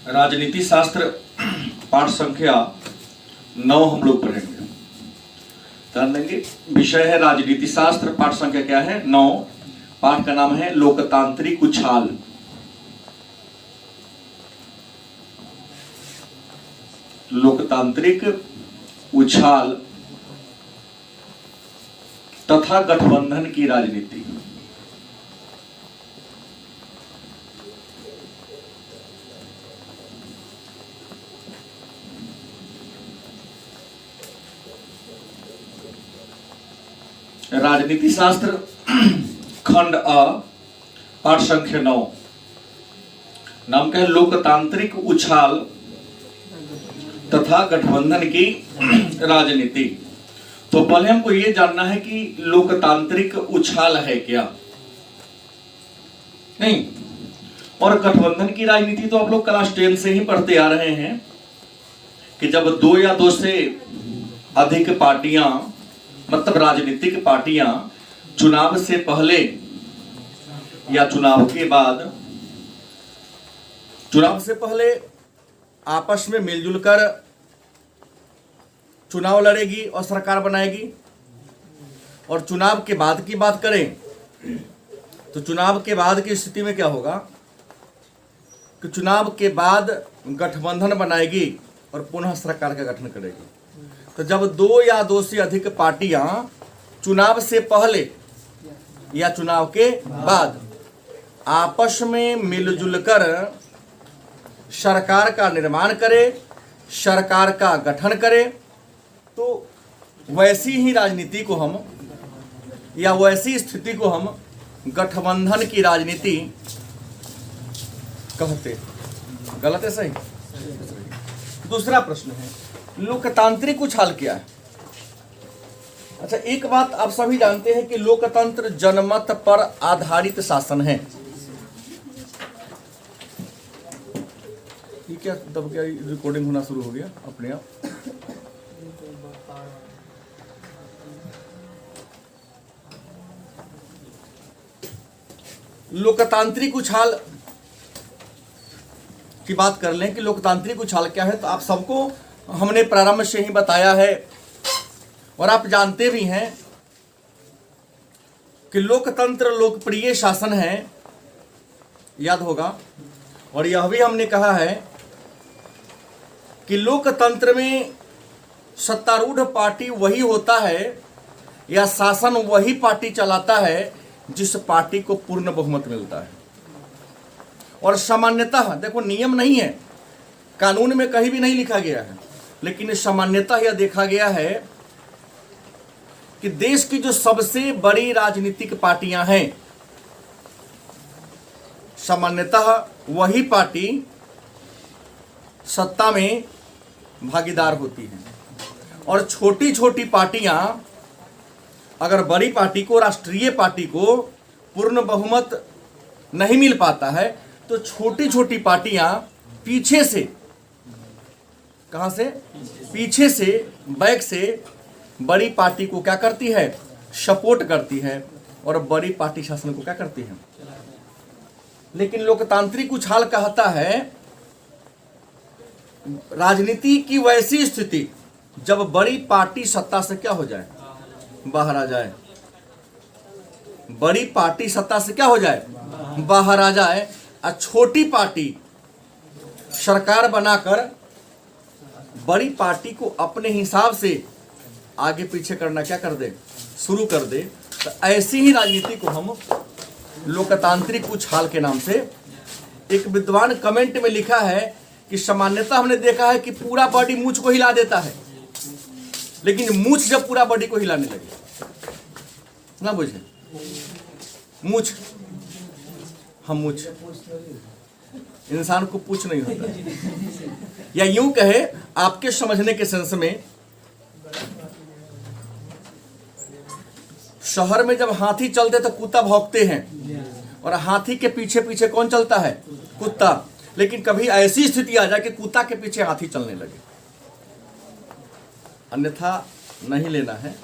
राजनीति शास्त्र पाठ संख्या 9 हम लोग पढ़ेंगे। ध्यान देंगे, विषय है राजनीति शास्त्र, पाठ संख्या क्या है 9। पाठ का नाम है लोकतांत्रिक उछाल। लोकतांत्रिक उछाल तथा गठबंधन की राजनीति। राजनीति शास्त्र खंड अ, पाठ संख्या 9। नाम क्या है? लोकतांत्रिक उछाल तथा गठबंधन की राजनीति। तो पहले हमको ये जानना है कि लोकतांत्रिक उछाल है क्या, नहीं। और गठबंधन की राजनीति तो आप लोग क्लास 10 से ही पढ़ते आ रहे हैं कि जब 2 या 2 से अधिक पार्टियां, मतलब राजनीतिक पार्टियां चुनाव से पहले या चुनाव के बाद, चुनाव से पहले आपस में मिलजुल कर चुनाव लड़ेगी और सरकार बनाएगी, और चुनाव के बाद की बात करें तो चुनाव के बाद की स्थिति में क्या होगा कि चुनाव के बाद गठबंधन बनाएगी और पुनः सरकार का गठन करेगी। तो जब 2 या 2 से अधिक पार्टियां चुनाव से पहले या चुनाव के बाद आपस में मिलजुल कर सरकार का निर्माण करे, सरकार का गठन करे, तो वैसी ही राजनीति को हम, या वैसी स्थिति को हम गठबंधन की राजनीति कहते। गलत है? सही। दूसरा प्रश्न है लोकतांत्रिक उछाल क्या है। अच्छा, एक बात आप सभी जानते हैं कि लोकतंत्र जनमत पर आधारित शासन है। ये क्या तब क्या रिकॉर्डिंग होना शुरू हो गया अपने आप? लोकतांत्रिक उछाल की बात कर लें कि लोकतांत्रिक उछाल क्या है, तो आप सबको हमने प्रारंभ से ही बताया है और आप जानते भी हैं कि लोकतंत्र लोकप्रिय शासन है, याद होगा। और यह भी हमने कहा है कि लोकतंत्र में सत्तारूढ़ पार्टी वही होता है या शासन वही पार्टी चलाता है जिस पार्टी को पूर्ण बहुमत मिलता है। और सामान्यतः देखो, नियम नहीं है, कानून में कहीं भी नहीं लिखा गया है, लेकिन सामान्यतः यह देखा गया है कि देश की जो सबसे बड़ी राजनीतिक पार्टियां हैं, सामान्यतः वही पार्टी सत्ता में भागीदार होती हैं। और छोटी छोटी पार्टियां, अगर बड़ी पार्टी को, राष्ट्रीय पार्टी को पूर्ण बहुमत नहीं मिल पाता है, तो छोटी छोटी पार्टियां पीछे से, कहां से? पीछे से, बैक से बड़ी पार्टी को क्या करती है? सपोर्ट करती है, और बड़ी पार्टी शासन को क्या करती है? लेकिन लोकतांत्रिक उछाल कहता है राजनीति की वैसी स्थिति जब बड़ी पार्टी सत्ता से क्या हो जाए? बाहर आ जाए। बड़ी पार्टी सत्ता से क्या हो जाए? बाहर आ जाए, और छोटी पार्टी सरकार बनाकर बड़ी पार्टी को अपने हिसाब से आगे पीछे करना क्या कर दे? शुरू कर दे। तो ऐसी ही राजनीति को हम लोकतांत्रिक उछाल के नाम से, एक विद्वान कमेंट में लिखा है कि सामान्यतः हमने देखा है कि पूरा बॉडी मूंछ को हिला देता है, लेकिन मूंछ जब पूरा बॉडी को हिलाने लगे, ना बुझे? मूंछ, हम मूंछ, इंसान को पूछ नहीं होता है। या यूं कहे, आपके समझने के सेंस में, शहर में जब हाथी चलते तो कुत्ता भौंकते हैं, और हाथी के पीछे पीछे कौन चलता है? कुत्ता। लेकिन कभी ऐसी स्थिति आ जाए कि कुत्ता के पीछे हाथी चलने लगे, अन्यथा नहीं लेना है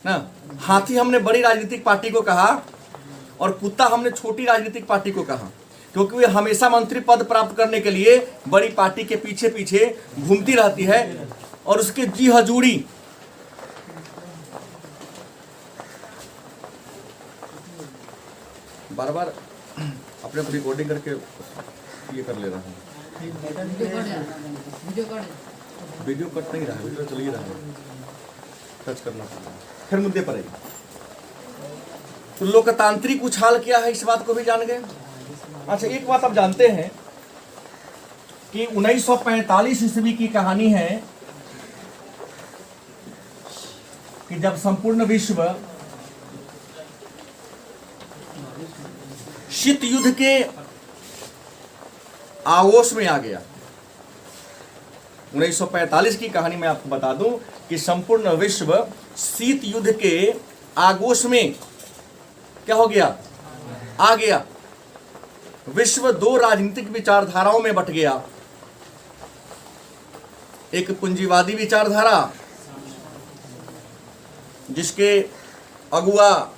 ना। हाथी हमने बड़ी राजनीतिक पार्टी को कहा और कुत्ता हमने छोटी राजनीतिक पार्टी को कहा, क्योंकि वे हमेशा मंत्री पद प्राप्त करने के लिए बड़ी पार्टी के पीछे पीछे घूमती रहती है और उसकी जी हजूरी बार बार अपने आप रिकॉर्डिंग करके ये कर ले रहा हूँ। वीडियो कट नहीं रहा है, वीडियो चल ही रहा है, टच करना पड़ेगा। फिर मुद्दे पर आइए। तो लोकतांत्रिक उछाल क्या है इस बात को भी जान गए। अच्छा, एक बात आप जानते हैं कि 1945 ईस्वी की कहानी है कि जब संपूर्ण विश्व शीत युद्ध के आगोश में आ गया। 1945 की कहानी मैं आपको बता दूं कि संपूर्ण विश्व शीत युद्ध के आगोश में क्या हो गया, आ गया। विश्व दो राजनीतिक विचारधाराओं में बट गया। एक पूंजीवादी विचारधारा जिसके अगुआ,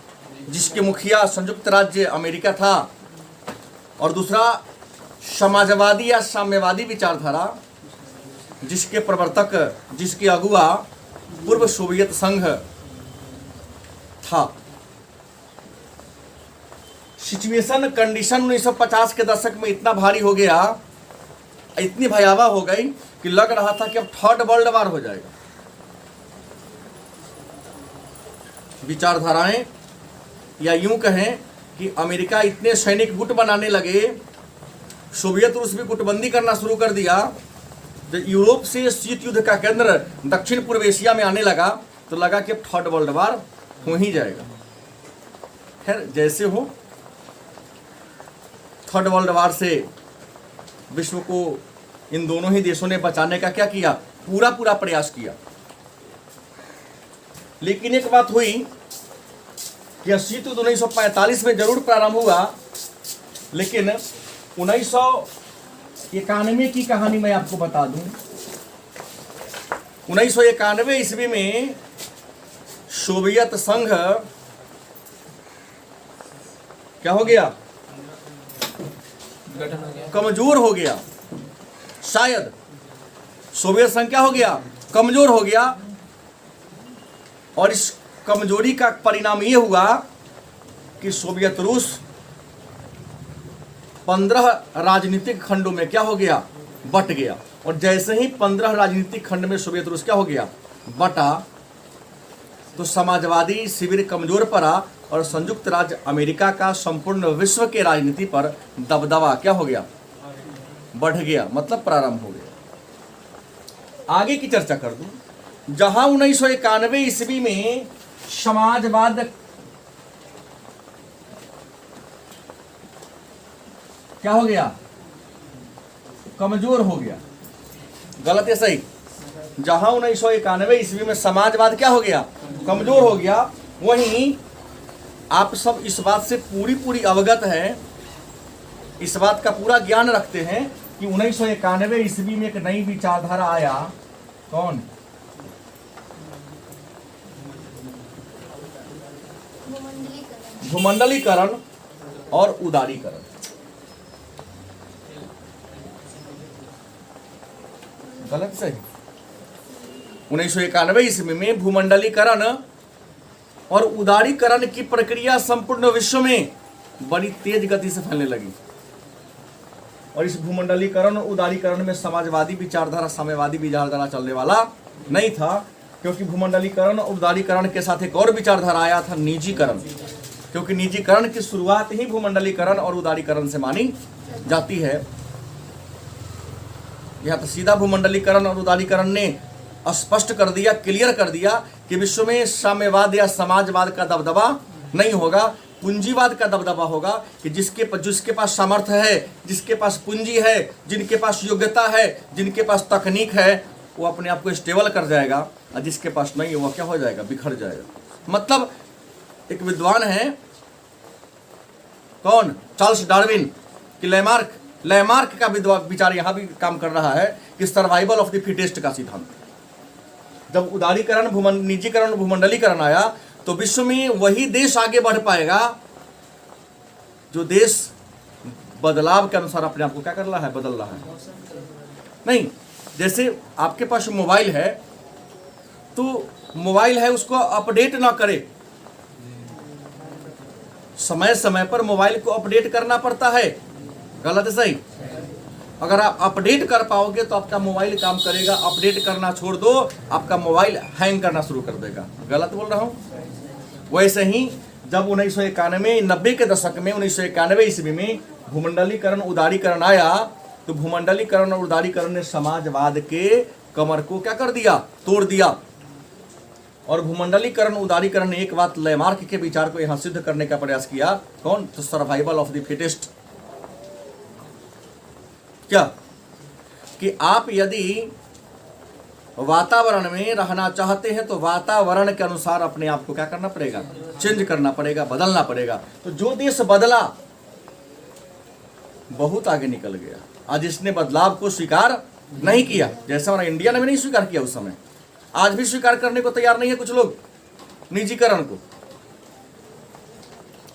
जिसके मुखिया संयुक्त राज्य अमेरिका था, और दूसरा समाजवादी या साम्यवादी विचारधारा जिसके प्रवर्तक, जिसके अगुआ पूर्व सोवियत संघ था। सिचुएशन कंडीशन 1950 के दशक में इतना भारी हो गया, इतनी भयावह हो गई कि लग रहा था कि अब थर्ड वर्ल्ड वार हो जाएगा। विचारधाराएं या यूं कहें कि अमेरिका इतने सैनिक गुट बनाने लगे, सोवियत रूस भी गुटबंदी करना शुरू कर दिया। जब यूरोप से शीत युद्ध का केंद्र दक्षिण पूर्व एशिया में आने लगा तो लगा कि अब थर्ड वर्ल्ड वार हो ही जाएगा। खैर जैसे हो, थर्ड वर्ल्ड वार से विश्व को इन दोनों ही देशों ने बचाने का क्या किया, पूरा प्रयास किया। लेकिन एक बात हुई कि शीत युद्ध 1945 में जरूर प्रारंभ हुआ, लेकिन 1991 की कहानी मैं आपको बता दूं। 1991 ईस्वी में सोवियत संघ क्या हो गया, कमजोर हो गया। शायद सोवियत संघ क्या हो गया, कमजोर हो गया। और इस कमजोरी का परिणाम यह हुआ कि सोवियत रूस 15 राजनीतिक खंडों में क्या हो गया, बट गया। और जैसे ही 15 राजनीतिक खंड में सोवियत रूस क्या हो गया, बटा, तो समाजवादी शिविर कमजोर पड़ा और संयुक्त राज्य अमेरिका का संपूर्ण विश्व के राजनीति पर दबदबा क्या हो गया, बढ़ गया, मतलब प्रारंभ हो गया। आगे की चर्चा कर दूं। जहां 1991 ईस्वी में समाजवाद क्या हो गया, कमजोर हो गया। गलत है सही? जहां 1991 ईस्वी में समाजवाद क्या हो गया, कमजोर हो गया, वहीं आप सब इस बात से पूरी अवगत हैं, इस बात का पूरा ज्ञान रखते हैं कि 1991 ईस्वी में एक नई विचारधारा आया। कौन? भूमंडलीकरण और उदारीकरण। गलत सही? 1991 ईस्वी में भूमंडलीकरण और उदारीकरण की प्रक्रिया संपूर्ण विश्व में बड़ी तेज गति से फैलने लगी। और इस भूमंडलीकरण और उदारीकरण में समाजवादी विचारधारा, साम्यवादी विचारधारा चलने वाला नहीं था, क्योंकि भूमंडलीकरण और उदारीकरण के साथ एक और विचारधारा आया था, निजीकरण। क्योंकि निजीकरण की शुरुआत ही भूमंडलीकरण और उदारीकरण से मानी जाती है। यह तो सीधा भूमंडलीकरण और उदारीकरण ने स्पष्ट कर दिया, क्लियर कर दिया कि विश्व में साम्यवाद या समाजवाद का दबदबा नहीं होगा, पूंजीवाद का दबदबा होगा। कि जिसके पास सामर्थ्य है, जिसके पास पूंजी है, जिनके पास योग्यता है, जिनके पास तकनीक है, वो अपने आप को स्टेबल कर जाएगा, और जिसके पास नहीं है वो क्या हो जाएगा, बिखर जाएगा। मतलब एक विद्वान है, कौन? चार्ल्स डार्विन कि लैमार्क का विचार यहाँ भी काम कर रहा है कि सर्वाइवल ऑफ द फिटेस्ट का सिद्धांत। जब उदारीकरण, निजीकरण, भूमंडलीकरण आया तो विश्व में वही देश आगे बढ़ पाएगा जो देश बदलाव के अनुसार अपने आप को क्या कर रहा है, बदल रहा है। नहीं, जैसे आपके पास मोबाइल है तो मोबाइल है उसको अपडेट ना करे, समय समय पर मोबाइल को अपडेट करना पड़ता है। गलत है सही? अगर आप अपडेट कर पाओगे तो आपका मोबाइल काम करेगा, अपडेट करना छोड़ दो आपका मोबाइल हैंग करना शुरू कर देगा। गलत बोल रहा हूं? वैसे ही जब 1991 90 के दशक में 1991 ईस्वी में भूमंडलीकरण उदारीकरण आया तो भूमंडलीकरण और उदारीकरण ने समाजवाद के कमर को क्या कर दिया, तोड़ दिया। और भूमंडलीकरण उदारीकरण ने एक बात लैमार्क के विचार को यहां सिद्ध करने का प्रयास किया। कौन? तो सर्वाइवल ऑफ द फिटेस्ट। क्या कि आप यदि वातावरण में रहना चाहते हैं तो वातावरण के अनुसार अपने आप को क्या करना पड़ेगा, चेंज करना पड़ेगा, बदलना पड़ेगा। तो जो देश बदला बहुत आगे निकल गया। आज इसने बदलाव को स्वीकार नहीं किया, जैसे हमारा इंडिया ने भी नहीं स्वीकार किया उस समय, आज भी स्वीकार करने को तैयार नहीं है कुछ लोग निजीकरण को।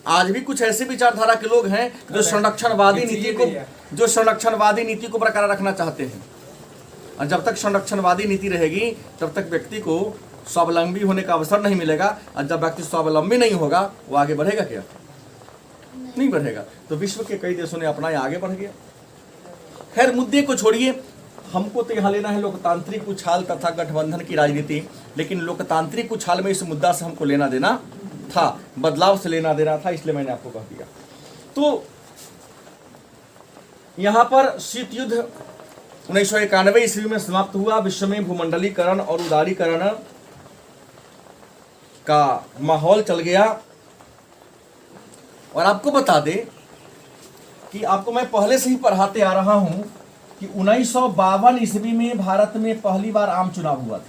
आज भी कुछ ऐसे विचारधारा के लोग हैं जो संरक्षणवादी नीति को बरकरार रखना चाहते हैं। और जब तक संरक्षणवादी नीति रहेगी तब तक व्यक्ति को स्वावलंबी होने का अवसर नहीं मिलेगा। और जब व्यक्ति स्वावलंबी नहीं होगा वो आगे बढ़ेगा क्या? नहीं बढ़ेगा। तो विश्व के कई देशों ने अपनाया, आगे बढ़ गया। खैर मुद्दे को छोड़िए, हमको तो यहाँ लेना है लोकतांत्रिक उछाल तथा गठबंधन की राजनीति। लेकिन लोकतांत्रिक उछाल में इस मुद्दा से हमको लेना देना था, बदलाव से लेना देना था, इसलिए मैंने आपको कह दिया। तो यहां पर शीत युद्ध 1991 ईस्वी में समाप्त हुआ। विश्व में भूमंडलीकरण और उदारीकरण का माहौल चल गया। और आपको बता दें कि आपको मैं पहले से ही पढ़ाते आ रहा हूं कि 1952 ईस्वी में भारत में पहली बार आम चुनाव हुआ था।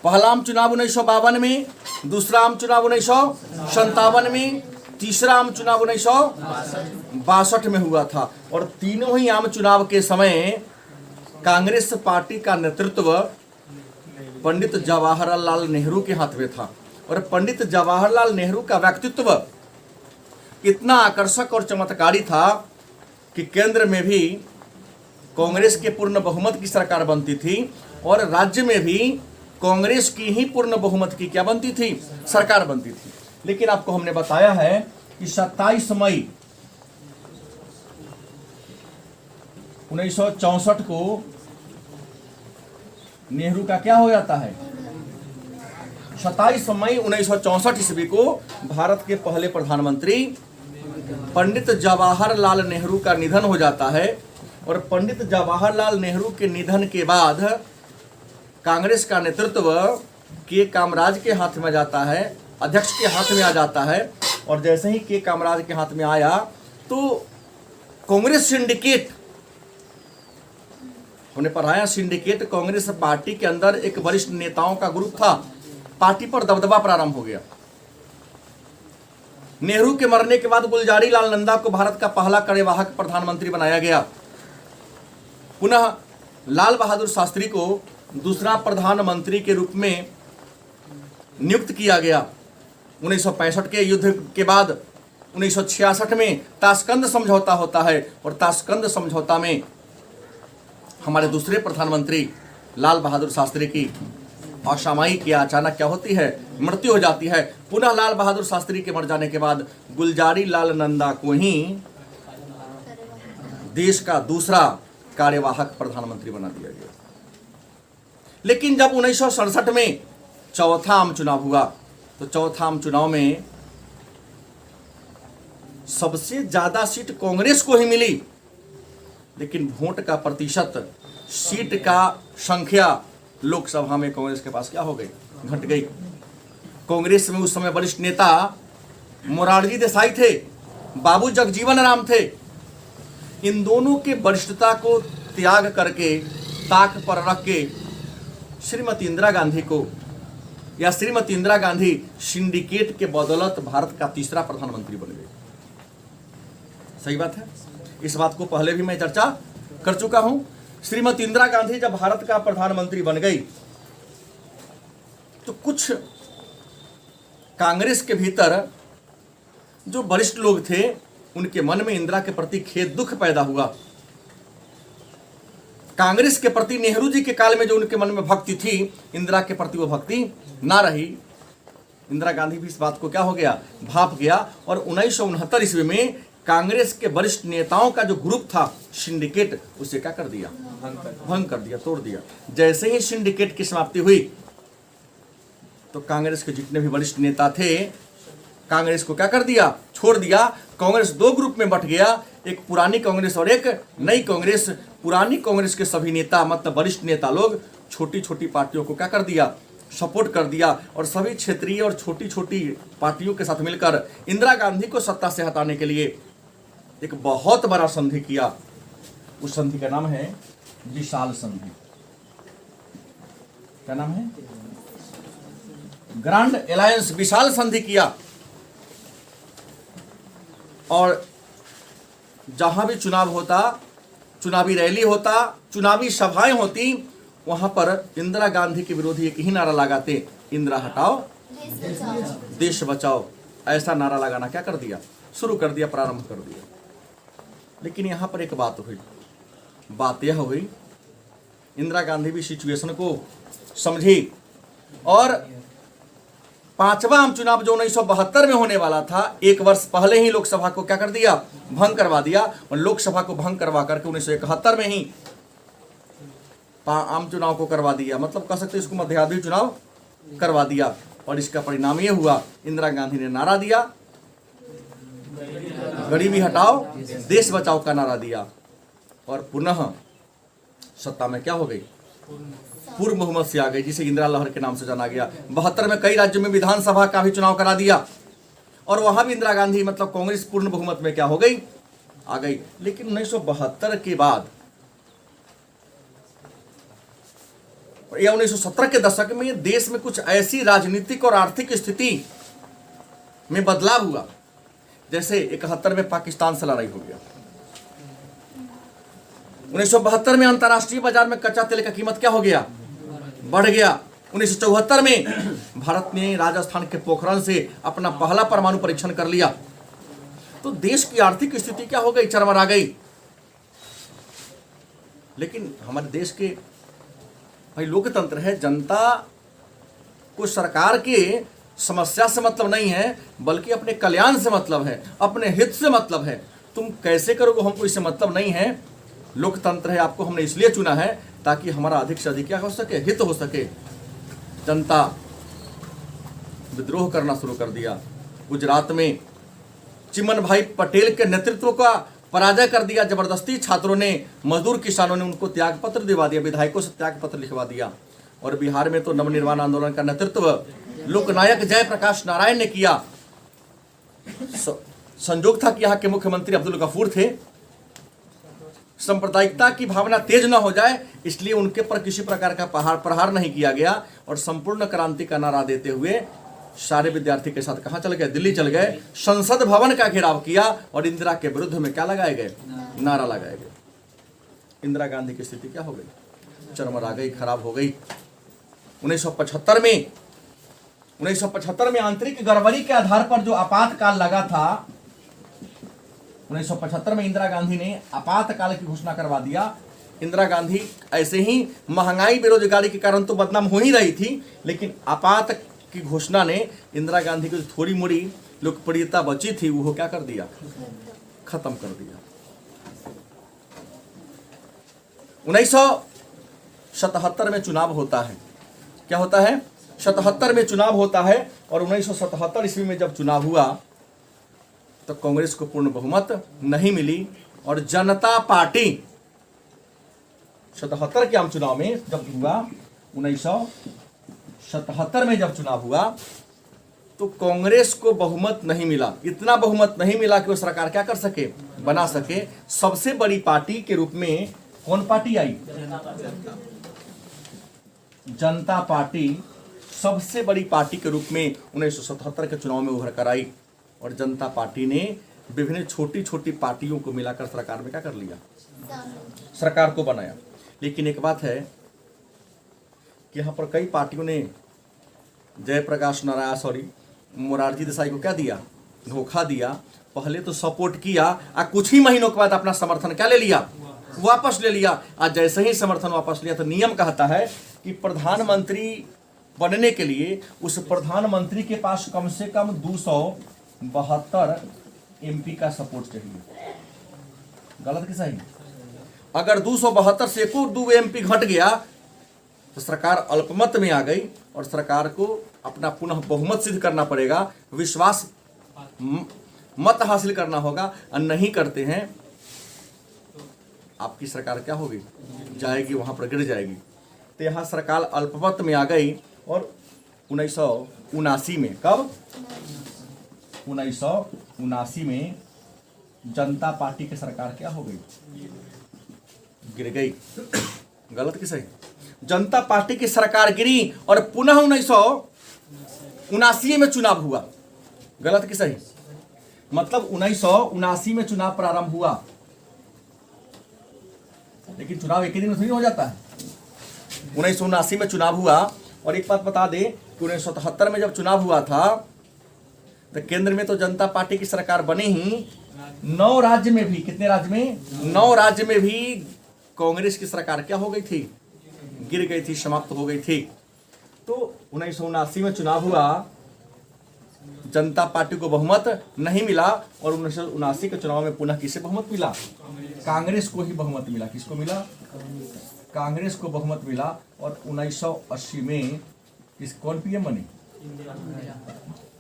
पहला आम चुनाव 1952 में, दूसरा आम चुनाव 1957 में, तीसरा आम चुनाव 1962 में हुआ था। और तीनों ही आम चुनाव के समय कांग्रेस पार्टी का नेतृत्व पंडित जवाहरलाल नेहरू के हाथ में था। और पंडित जवाहरलाल नेहरू का व्यक्तित्व इतना आकर्षक और चमत्कारी था कि केंद्र में भी कांग्रेस के पूर्ण बहुमत की सरकार बनती थी और राज्य में भी कांग्रेस की ही पूर्ण बहुमत की क्या बनती थी, सरकार बनती थी। लेकिन आपको हमने बताया है कि 27 मई 1964 को नेहरू का क्या हो जाता है, 27 मई 1964 ईस्वी को भारत के पहले प्रधानमंत्री पंडित जवाहरलाल नेहरू का निधन हो जाता है। और पंडित जवाहरलाल नेहरू के निधन के बाद कांग्रेस का नेतृत्व के कामराज के हाथ में जाता है, अध्यक्ष के हाथ में आ जाता है। और जैसे ही के कामराज के हाथ में आया तो कांग्रेस सिंडिकेट, हमने पढ़ाया सिंडिकेट कांग्रेस पार्टी के अंदर एक वरिष्ठ नेताओं का ग्रुप था। पार्टी पर दबदबा प्रारंभ हो गया। नेहरू के मरने के बाद गुलजारी लाल नंदा को भारत का पहला कार्यवाहक प्रधानमंत्री बनाया गया। पुनः लाल बहादुर शास्त्री को दूसरा प्रधानमंत्री के रूप में नियुक्त किया गया। 1965 के युद्ध के बाद 1966 में ताशकंद समझौता होता है और ताशकंद समझौता में हमारे दूसरे प्रधानमंत्री लाल बहादुर शास्त्री की असामयिक या अचानक क्या होती है, मृत्यु हो जाती है। पुनः लाल बहादुर शास्त्री के मर जाने के बाद गुलजारी लाल नंदा को ही देश का दूसरा कार्यवाहक प्रधानमंत्री बना दिया गया। लेकिन जब 1967 में चौथा आम चुनाव हुआ तो चौथा आम चुनाव में सबसे ज्यादा सीट कांग्रेस को ही मिली। लेकिन वोट का प्रतिशत, सीट का संख्या लोकसभा में कांग्रेस के पास क्या हो गई, घट गई। कांग्रेस में उस समय वरिष्ठ नेता मोरारजी देसाई थे, बाबू जगजीवन राम थे। इन दोनों के वरिष्ठता को त्याग करके ताक पर रख के श्रीमती इंदिरा गांधी को या श्रीमती इंदिरा गांधी सिंडिकेट के बदौलत भारत का तीसरा प्रधानमंत्री बन गए। सही बात है, इस बात को पहले भी मैं चर्चा कर चुका हूं। श्रीमती इंदिरा गांधी जब भारत का प्रधानमंत्री बन गई तो कुछ कांग्रेस के भीतर जो वरिष्ठ लोग थे उनके मन में इंदिरा के प्रति खेद दुख पैदा हुआ। कांग्रेस के प्रति नेहरू जी के काल में जो उनके मन में भक्ति थी, इंदिरा के प्रति वो भक्ति ना रही। इंदिरा गांधी भी इस बात को क्या हो गया, भाप गया, और 1969 ईस्वी में कांग्रेस के वरिष्ठ नेताओं का जो ग्रुप था सिंडिकेट, उसे क्या कर दिया, भंग कर दिया, तोड़ दिया। जैसे ही सिंडिकेट की समाप्ति हुई तो कांग्रेस के जितने भी वरिष्ठ नेता थे कांग्रेस को क्या कर दिया, छोड़ दिया। कांग्रेस दो ग्रुप में बंट गया, एक पुरानी कांग्रेस और एक नई कांग्रेस। पुरानी कांग्रेस के सभी नेता मतलब वरिष्ठ नेता लोग छोटी छोटी पार्टियों को क्या कर दिया, सपोर्ट कर दिया, और सभी क्षेत्रीय और छोटी छोटी पार्टियों के साथ मिलकर इंदिरा गांधी को सत्ता से हटाने के लिए एक बहुत बड़ा संधि किया। उस संधि का नाम है विशाल संधि। क्या नाम है? ग्रांड अलायंस, विशाल संधि किया। और जहां भी चुनाव होता, चुनावी रैली होता, चुनावी सभाएं होती, वहां पर इंदिरा गांधी के विरोधी एक ही नारा लगाते, इंदिरा हटाओ देश बचाओ। ऐसा नारा लगाना क्या कर दिया, शुरू कर दिया, प्रारंभ कर दिया। लेकिन यहां पर एक बात हुई, बात यह हुई इंदिरा गांधी भी सिचुएशन को समझी और पांचवा आम चुनाव जो 1972 में होने वाला था, एक वर्ष पहले ही लोकसभा को क्या कर दिया, भंग करवा दिया। और लोकसभा को भंग करवा करके 1971 में ही आम चुनाव को करवा दिया, मतलब कह सकते इसको मध्यावधि चुनाव करवा दिया। और इसका परिणाम यह हुआ, इंदिरा गांधी ने नारा दिया, गरीबी हटाओ देश बचाओ का नारा दिया, और पुनः सत्ता में क्या हो गई, पूर्व बहुमत से आ गई, जिसे इंदिरा लहर के नाम से जाना गया। 72 में कई राज्यों में विधानसभा का भी चुनाव करा दिया, और वहां भी इंदिरा गांधी मतलब कांग्रेस पूर्ण बहुमत में क्या हो गई, आ गई। लेकिन 1972 के बाद या 1970 के दशक में देश में कुछ ऐसी राजनीतिक और आर्थिक स्थिति में बदलाव हुआ, जैसे 71 में पाकिस्तान से लड़ाई हो गया। 1972 में अंतर्राष्ट्रीय बाजार में कच्चा तेल का कीमत क्या हो गया, बढ़ गया। 1974 में भारत ने राजस्थान के पोखरण से अपना पहला परमाणु परीक्षण कर लिया। तो देश की आर्थिक स्थिति क्या हो गई, चरमरा गई। लेकिन हमारे देश के भाई लोकतंत्र है, जनता को सरकार के समस्या से मतलब नहीं है, बल्कि अपने कल्याण से मतलब है, अपने हित से मतलब है। तुम कैसे करोगे हमको इससे मतलब नहीं है। लोकतंत्र है, आपको हमने इसलिए चुना है ताकि हमारा अधिक से अधिक क्या हो सके, हित हो सके। जनता विद्रोह करना शुरू कर दिया। गुजरात में चिमन भाई पटेल के नेतृत्व का पराजय कर दिया जबरदस्ती। छात्रों ने, मजदूर किसानों ने उनको त्याग पत्र दिलवा दिया, विधायकों से त्याग पत्र लिखवा दिया। और बिहार में तो नवनिर्माण आंदोलन का नेतृत्व लोकनायक जयप्रकाश नारायण ने किया। संजोग था कि यहाँ के मुख्यमंत्री अब्दुल गफूर थे। सांप्रदायिकता की भावना तेज न हो जाए इसलिए उनके पर किसी प्रकार का प्रहार नहीं किया गया, और संपूर्ण क्रांति का नारा देते हुए सारे विद्यार्थी के साथ कहाँ चल गए, दिल्ली चल गए। संसद भवन का घेराव किया और इंदिरा के विरुद्ध में क्या लगाए गए, नारा लगाए गए। इंदिरा गांधी की स्थिति क्या हो गई, चरमरा गई, खराब हो गई। 1975 में आंतरिक गड़बड़ी के आधार पर जो आपातकाल लगा था, 1975 में इंदिरा गांधी ने आपातकाल की घोषणा करवा दिया। इंदिरा गांधी ऐसे ही महंगाई बेरोजगारी के कारण तो बदनाम हो ही रही थी, लेकिन आपात की घोषणा ने इंदिरा गांधी की थोड़ी मोड़ी लोकप्रियता बची थी वो क्या कर दिया, खत्म कर दिया। 1977 में चुनाव होता है। क्या होता है, 77 में चुनाव होता है। और 1977 ईस्वी में जब चुनाव हुआ तो कांग्रेस को पूर्ण बहुमत नहीं मिली, और जनता पार्टी 77 के आम चुनाव में जब हुआ, 1977 में जब चुनाव हुआ तो कांग्रेस को बहुमत नहीं मिला। इतना बहुमत नहीं मिला कि वो सरकार क्या कर सके, बना सके। सबसे बड़ी पार्टी के रूप में कौन पार्टी आई, जनता पार्टी सबसे बड़ी पार्टी के रूप में 1977 के चुनाव में उभर कर आई। और जनता पार्टी ने विभिन्न छोटी छोटी पार्टियों को मिलाकर सरकार में क्या कर लिया, सरकार को बनाया। लेकिन एक बात है कि यहाँ पर कई पार्टियों ने जयप्रकाश नारायण मोरारजी देसाई को क्या दिया, धोखा दिया, पहले तो सपोर्ट किया और कुछ ही महीनों के बाद अपना समर्थन क्या ले लिया, वापस ले लिया। आज जैसे ही समर्थन वापस लिया तो नियम कहता है कि प्रधानमंत्री बनने के लिए उस प्रधानमंत्री के पास कम से कम 272 MP का सपोर्ट चाहिए। गलत कि सही? अगर 272 से को 2 MP घट गया तो सरकार अल्पमत में आ गई और सरकार को अपना पुनः बहुमत सिद्ध करना पड़ेगा, विश्वास मत हासिल करना होगा, और नहीं करते हैं आपकी सरकार क्या होगी, जाएगी, वहां पर गिर जाएगी। तो यहाँ सरकार अल्पमत में आ गई और 1979 में, कब 1979 में जनता पार्टी की सरकार क्या हो गई, गिर गई। गलत कि सही? जनता पार्टी की सरकार गिरी और पुनः 1979 में चुनाव हुआ। गलत कि सही? मतलब 1979 में चुनाव प्रारंभ हुआ, लेकिन चुनाव एक ही दिन में नहीं हो जाता है। 1979 में चुनाव हुआ और एक बात बता दे कि 1977 में जब चुनाव हुआ था तो केंद्र में तो जनता पार्टी की सरकार बनी ही, 9 राज्य में भी, कितने राज्य में, 9 राज्य में भी कांग्रेस की सरकार क्या हो गई थी, गिर गई थी, समाप्त हो गई थी। तो 1979 में चुनाव हुआ, जनता पार्टी को बहुमत नहीं मिला और 1979 के चुनाव में पुनः किसे बहुमत मिला, कांग्रेस को ही बहुमत मिला। किसको मिला? कांग्रेस को बहुमत मिला। और 1980 में कौन पीएम बनी?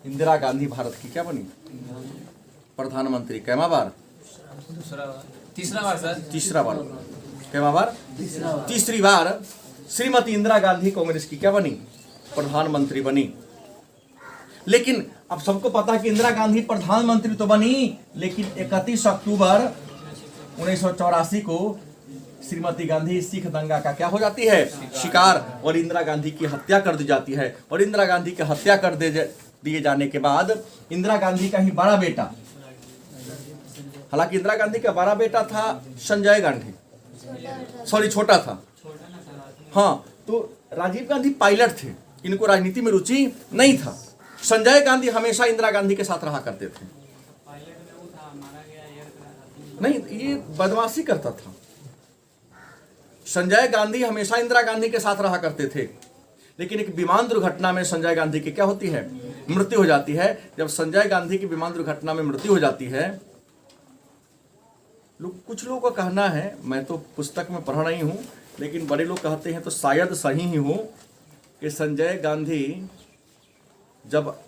इंदिरा गांधी भारत की क्या बनी, प्रधानमंत्री। कैमा बार? तीसरा बार सर, तीसरा बार। कैमा बार? तीसरी बार श्रीमती इंदिरा गांधी कांग्रेस की क्या बनी, प्रधानमंत्री बनी। लेकिन अब सबको पता है कि इंदिरा गांधी प्रधानमंत्री तो बनी, लेकिन 31 अक्टूबर 1984 को श्रीमती गांधी सिख दंगा का क्या हो जाती है, शिकार, और इंदिरा गांधी की हत्या कर दी जाती है। और इंदिरा गांधी की हत्या कर दिए जाने के बाद इंदिरा गांधी का ही बड़ा बेटा, हालांकि इंदिरा गांधी का बड़ा बेटा था संजय गांधी, सॉरी छोटा था, हाँ, तो राजीव गांधी पायलट थे, इनको राजनीति में रुचि नहीं था। संजय गांधी हमेशा इंदिरा गांधी के साथ रहा करते थे। नहीं, ये बदमाशी करता था। संजय गांधी हमेशा इंदिरा गांधी के साथ रहा करते थे, लेकिन एक विमान दुर्घटना में संजय गांधी की क्या होती है, मृत्यु हो जाती है। जब संजय गांधी की विमान दुर्घटना में मृत्यु हो जाती है, कुछ लोगों का कहना है, मैं तो पुस्तक में पढ़ रही हूं, लेकिन बड़े लोग कहते हैं तो शायद सही ही हो, कि संजय गांधी जब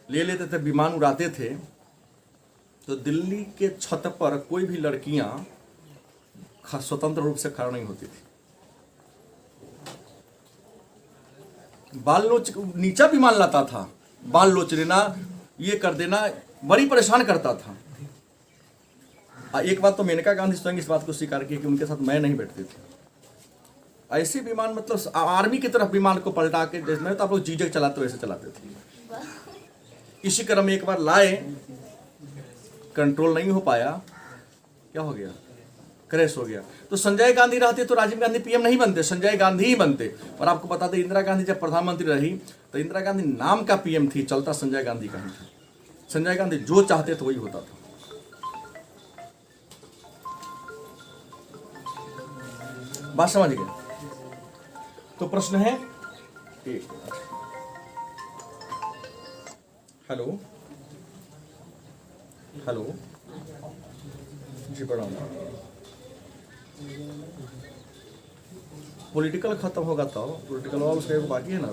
ले लेते थे, विमान उड़ाते थे, तो दिल्ली के छत पर कोई भी लड़कियां स्वतंत्र रूप से खड़ा नहीं होती थी। बाल लोच, नीचा विमान लाता था, बाल लोच लेना, ये कर देना, बड़ी परेशान करता था। एक बात तो मेनका गांधी स्वयं इस बात को स्वीकार की कि उनके साथ मैं नहीं बैठती थी। ऐसे विमान, मतलब आर्मी की तरफ विमान को पलटा के, जैसे तो आप लोग जीजक चलाते वैसे चलाते थे। इसी क्रम में एक बार लाए, कंट्रोल नहीं हो पाया, क्या हो गया, क्रैश हो गया। तो संजय गांधी रहते तो राजीव गांधी पीएम नहीं बनते, संजय गांधी ही बनते। और आपको बता दें, इंदिरा गांधी जब प्रधानमंत्री रही तो इंदिरा गांधी नाम का पीएम थी, चलता संजय गांधी का ही था। संजय गांधी जो चाहते थे वही होता था। बात समझ गए? तो प्रश्न है, एक हेलो हेलो जी, प्रणाम। पॉलिटिकल खत्म होगा तो पॉलिटिकल वाला उसका बाकी है ना,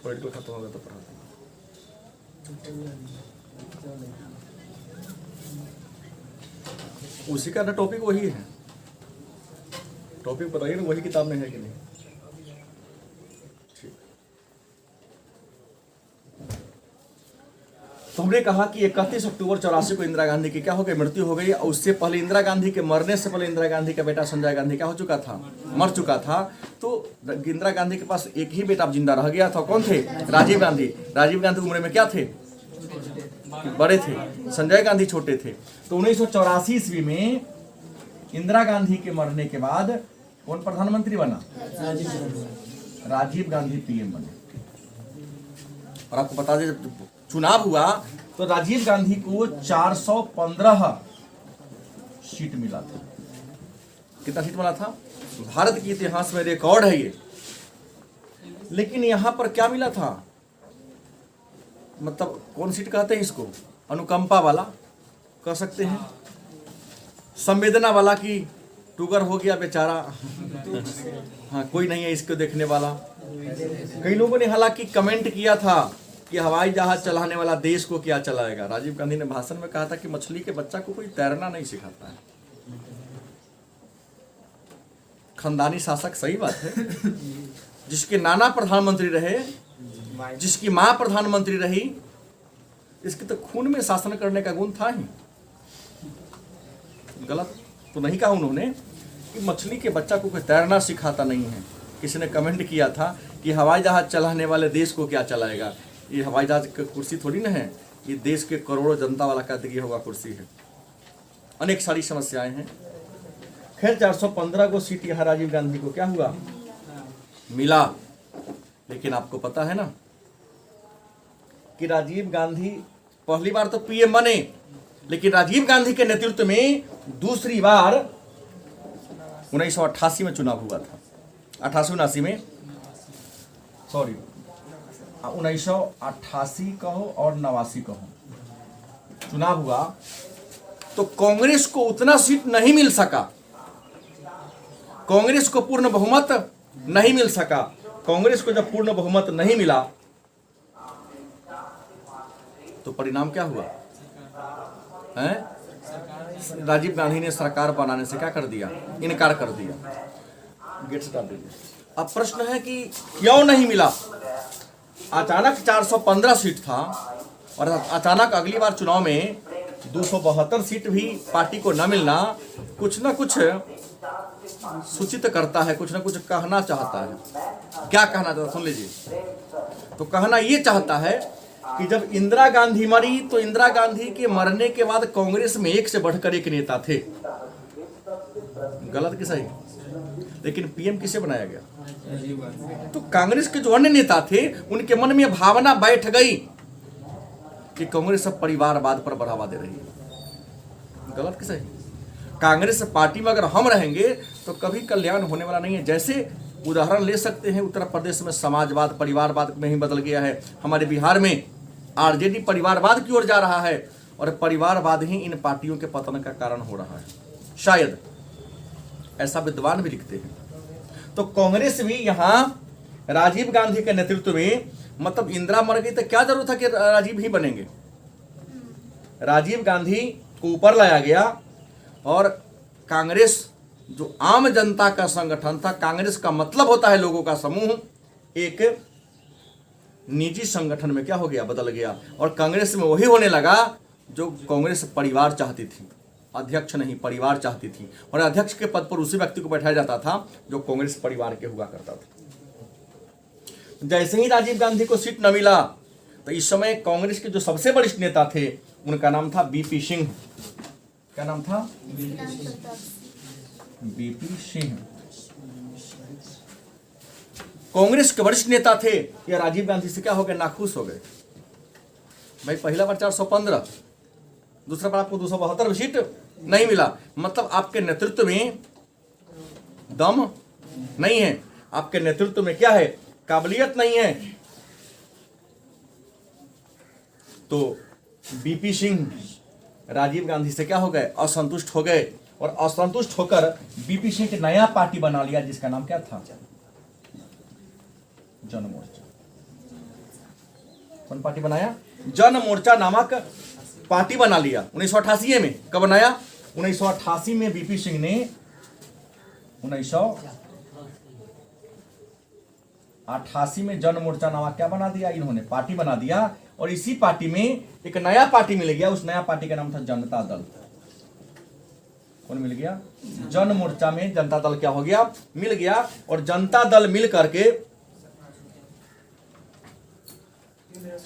पॉलिटिकल खत्म होगा तो पढ़ा। उसी का ना टॉपिक वही है, टॉपिक बताइए ना, वही किताब में है कि नहीं। ठीक, तो हमने कहा कि 31 अक्टूबर 84 को इंदिरा गांधी की क्या हो गई, मृत्यु हो गई। और उससे पहले इंदिरा गांधी के मरने से पहले इंदिरा गांधी का बेटा संजय गांधी क्या हो चुका था, मर चुका था। तो इंदिरा गांधी के पास एक ही बेटा जिंदा रह गया था, कौन थे, राजीव गांधी। राजीव गांधी उम्र में क्या थे, बड़े थे, संजय गांधी छोटे थे। तो 1984 ईस्वी में इंदिरा गांधी के मरने के बाद कौन प्रधानमंत्री बना, राजीव गांधी पीएम बने। और आपको बता दें जब चुनाव हुआ तो राजीव गांधी को 415 सीट मिला था। कितना सीट मिला था? भारत के इतिहास में रिकॉर्ड है ये। लेकिन यहां पर क्या मिला था? मतलब कौन सीट कहते हैं इसको? अनुकंपा वाला कह सकते हैं, संवेदना वाला कि टूगर हो गया बेचारा, हाँ कोई नहीं है इसको देखने वाला। कई लोगों ने हालांकि कमेंट किया था कि हवाई जहाज चलाने वाला देश को क्या चलाएगा। राजीव गांधी ने भाषण में कहा था कि मछली के बच्चा को कोई तैरना नहीं सिखाता है। खानदानी शासक, सही बात है। जिसके नाना प्रधानमंत्री रहे, जिसकी मां प्रधानमंत्री रही, इसके तो खून में शासन करने का गुण था ही। गलत तो नहीं कहा उन्होंने कि मछली के बच्चा को कोई तैरना सिखाता नहीं है। किसी ने कमेंट किया था कि हवाई जहाज चलाने वाले देश को क्या चलाएगा। ये हवाई जहाज की कुर्सी थोड़ी ना है, ये देश के करोड़ों जनता वाला का दिया हुआ कुर्सी है। अनेक सारी समस्याएं हैं। खैर 415 को सीट यहाँ राजीव गांधी को क्या हुआ? मिला। लेकिन आपको पता है ना कि राजीव गांधी पहली बार तो पीएम बने, लेकिन राजीव गांधी के नेतृत्व में दूसरी बार 1988 में चुनाव हुआ था। 88-79 में, सॉरी 1988 कहो और 89 कहो, चुनाव हुआ तो कांग्रेस को उतना सीट नहीं मिल सका। कांग्रेस को पूर्ण बहुमत नहीं मिल सका। कांग्रेस को जब पूर्ण बहुमत नहीं मिला तो परिणाम क्या हुआ है? राजीव गांधी ने सरकार बनाने से क्या कर दिया? इनकार कर दिया। गेट हटा दीजिए। अब प्रश्न है कि क्यों नहीं मिला? अचानक 415 सीट था और अचानक अगली बार चुनाव में 272 सीट भी पार्टी को न मिलना कुछ ना कुछ सूचित करता है, कुछ ना कुछ कहना चाहता है। क्या कहना चाहता? सुन लीजिए। तो कहना ये चाहता है कि जब इंदिरा गांधी मरी तो इंदिरा गांधी के मरने के बाद कांग्रेस में एक से बढ़कर एक नेता थे। गलत कि सही? लेकिन पीएम किसे बनाया गया? तो कांग्रेस के जो अन्य नेता थे उनके मन में भावना बैठ गई कि कांग्रेस अब परिवारवाद पर बढ़ावा दे रही है। गलत कि सही? कांग्रेस पार्टी में अगर हम रहेंगे तो कभी कल्याण होने वाला नहीं है। जैसे उदाहरण ले सकते हैं, उत्तर प्रदेश में समाजवाद परिवारवाद में ही बदल गया है। हमारे बिहार में आरजेडी परिवारवाद की ओर जा रहा है और परिवारवाद ही इन पार्टियों के पतन का कारण हो रहा है। शायद ऐसा विद्वान भी लिखते हैं। तो कांग्रेस भी यहां राजीव गांधी के नेतृत्व में, मतलब इंदिरा मर गई तो क्या जरूरत था कि राजीव ही बनेंगे? राजीव गांधी को ऊपर लाया गया और कांग्रेस जो आम जनता का संगठन था, कांग्रेस का मतलब होता है लोगों का समूह, एक निजी संगठन में क्या हो गया? बदल गया। और कांग्रेस में वही होने लगा जो कांग्रेस परिवार चाहती थी। अध्यक्ष नहीं, परिवार चाहती थी। और अध्यक्ष के पद पर उसी व्यक्ति को बैठाया जाता था जो कांग्रेस परिवार के हुआ करता था। जैसे ही राजीव गांधी को सीट न मिला तो इस समय कांग्रेस के जो सबसे वरिष्ठ नेता थे उनका नाम था बीपी सिंह। क्या नाम था? बीपी सिंह। कांग्रेस के वरिष्ठ नेता थे। या राजीव गांधी से क्या हो गए? नाखुश हो गए। भाई पहला बार 415, दूसरा बार आपको 272 सीट नहीं मिला, मतलब आपके नेतृत्व में दम नहीं है, आपके नेतृत्व में क्या है? काबिलियत नहीं है। तो बीपी सिंह राजीव गांधी से क्या हो गए? असंतुष्ट हो गए। और असंतुष्ट होकर बीपी सिंह ने नया पार्टी बना लिया जिसका नाम क्या था? जन मोर्चा। कौन पार्टी बनाया? जन मोर्चा नामक पार्टी बना लिया 1988 में। कब बनाया? 1988 में बीपी सिंह ने 1988 में जन मोर्चा नामक क्या बना दिया? इन्होंने पार्टी बना दिया। और इसी पार्टी में एक नया पार्टी मिल गया। उस नया पार्टी का नाम था जनता दल। कौन मिल गया? जन मोर्चा में जनता दल क्या हो गया? मिल गया। और जनता दल मिल करके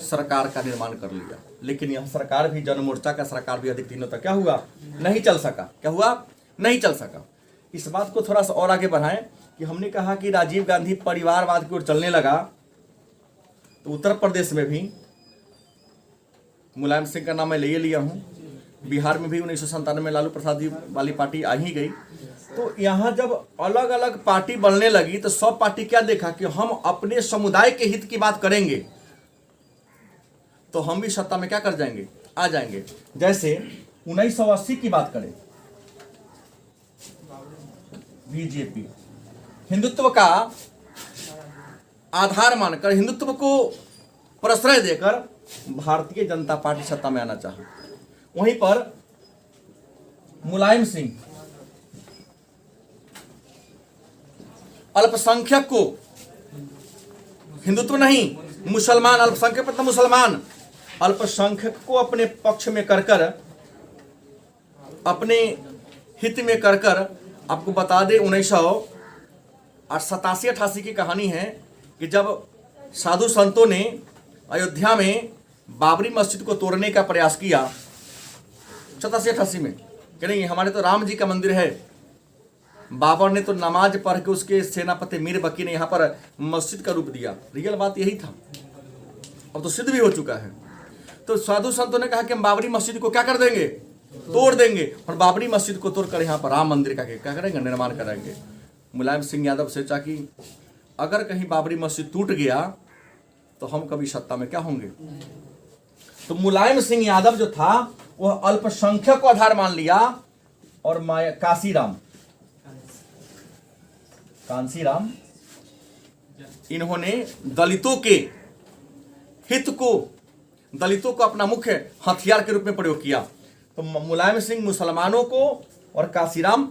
सरकार का निर्माण कर लिया। लेकिन यह सरकार भी, जन मोर्चा का सरकार भी अधिक दिनों तक क्या हुआ? नहीं चल सका। क्या हुआ? नहीं चल सका। इस बात को थोड़ा सा और आगे बढ़ाएं कि हमने कहा कि राजीव गांधी परिवारवाद की ओर चलने लगा तो उत्तर प्रदेश में भी मुलायम सिंह का नाम मैं ले लिया हूँ, बिहार में भी 1997 में लालू प्रसाद जी वाली पार्टी आ ही गई। तो यहाँ जब अलग अलग पार्टी बनने लगी तो सब पार्टी क्या देखा कि हम अपने समुदाय के हित की बात करेंगे तो हम भी सत्ता में क्या कर जाएंगे, आ जाएंगे। जैसे 1980 की बात करें, बीजेपी हिंदुत्व का आधार मानकर, हिंदुत्व को प्रश्रय देकर भारतीय जनता पार्टी सत्ता में आना चाहा। वहीं पर मुलायम सिंह अल्पसंख्यक को, हिंदुत्व नहीं, मुसलमान, अल्पसंख्यक मतलब मुसलमान, अल्पसंख्यक को अपने पक्ष में कर कर, अपने हित में कर कर, आपको बता दे 1987-88 की कहानी है कि जब साधु संतों ने अयोध्या में बाबरी मस्जिद को तोड़ने का प्रयास किया 87-88 में, कि नहीं हमारे तो राम जी का मंदिर है, बाबर ने तो नमाज पढ़ के उसके सेनापति मीर बकी ने यहाँ पर मस्जिद का रूप दिया। रियल बात यही था, अब तो सिद्ध भी हो चुका है। तो साधु संतों ने कहा कि हम बाबरी मस्जिद को क्या कर देंगे, तोड़ देंगे, और बाबरी मस्जिद को तोड़कर यहाँ पर राम मंदिर का क्या करेंगे, निर्माण कराएंगे। मुलायम सिंह यादव सोचा कि अगर कहीं बाबरी मस्जिद टूट गया तो हम कभी सत्ता में क्या होंगे। तो मुलायम सिंह यादव जो था वह अल्पसंख्यक को आधार मान लिया और कांसीराम इन्होंने दलितों के हित को, दलितों को अपना मुख्य हथियार के रूप में प्रयोग किया। तो मुलायम सिंह मुसलमानों को और कांसीराम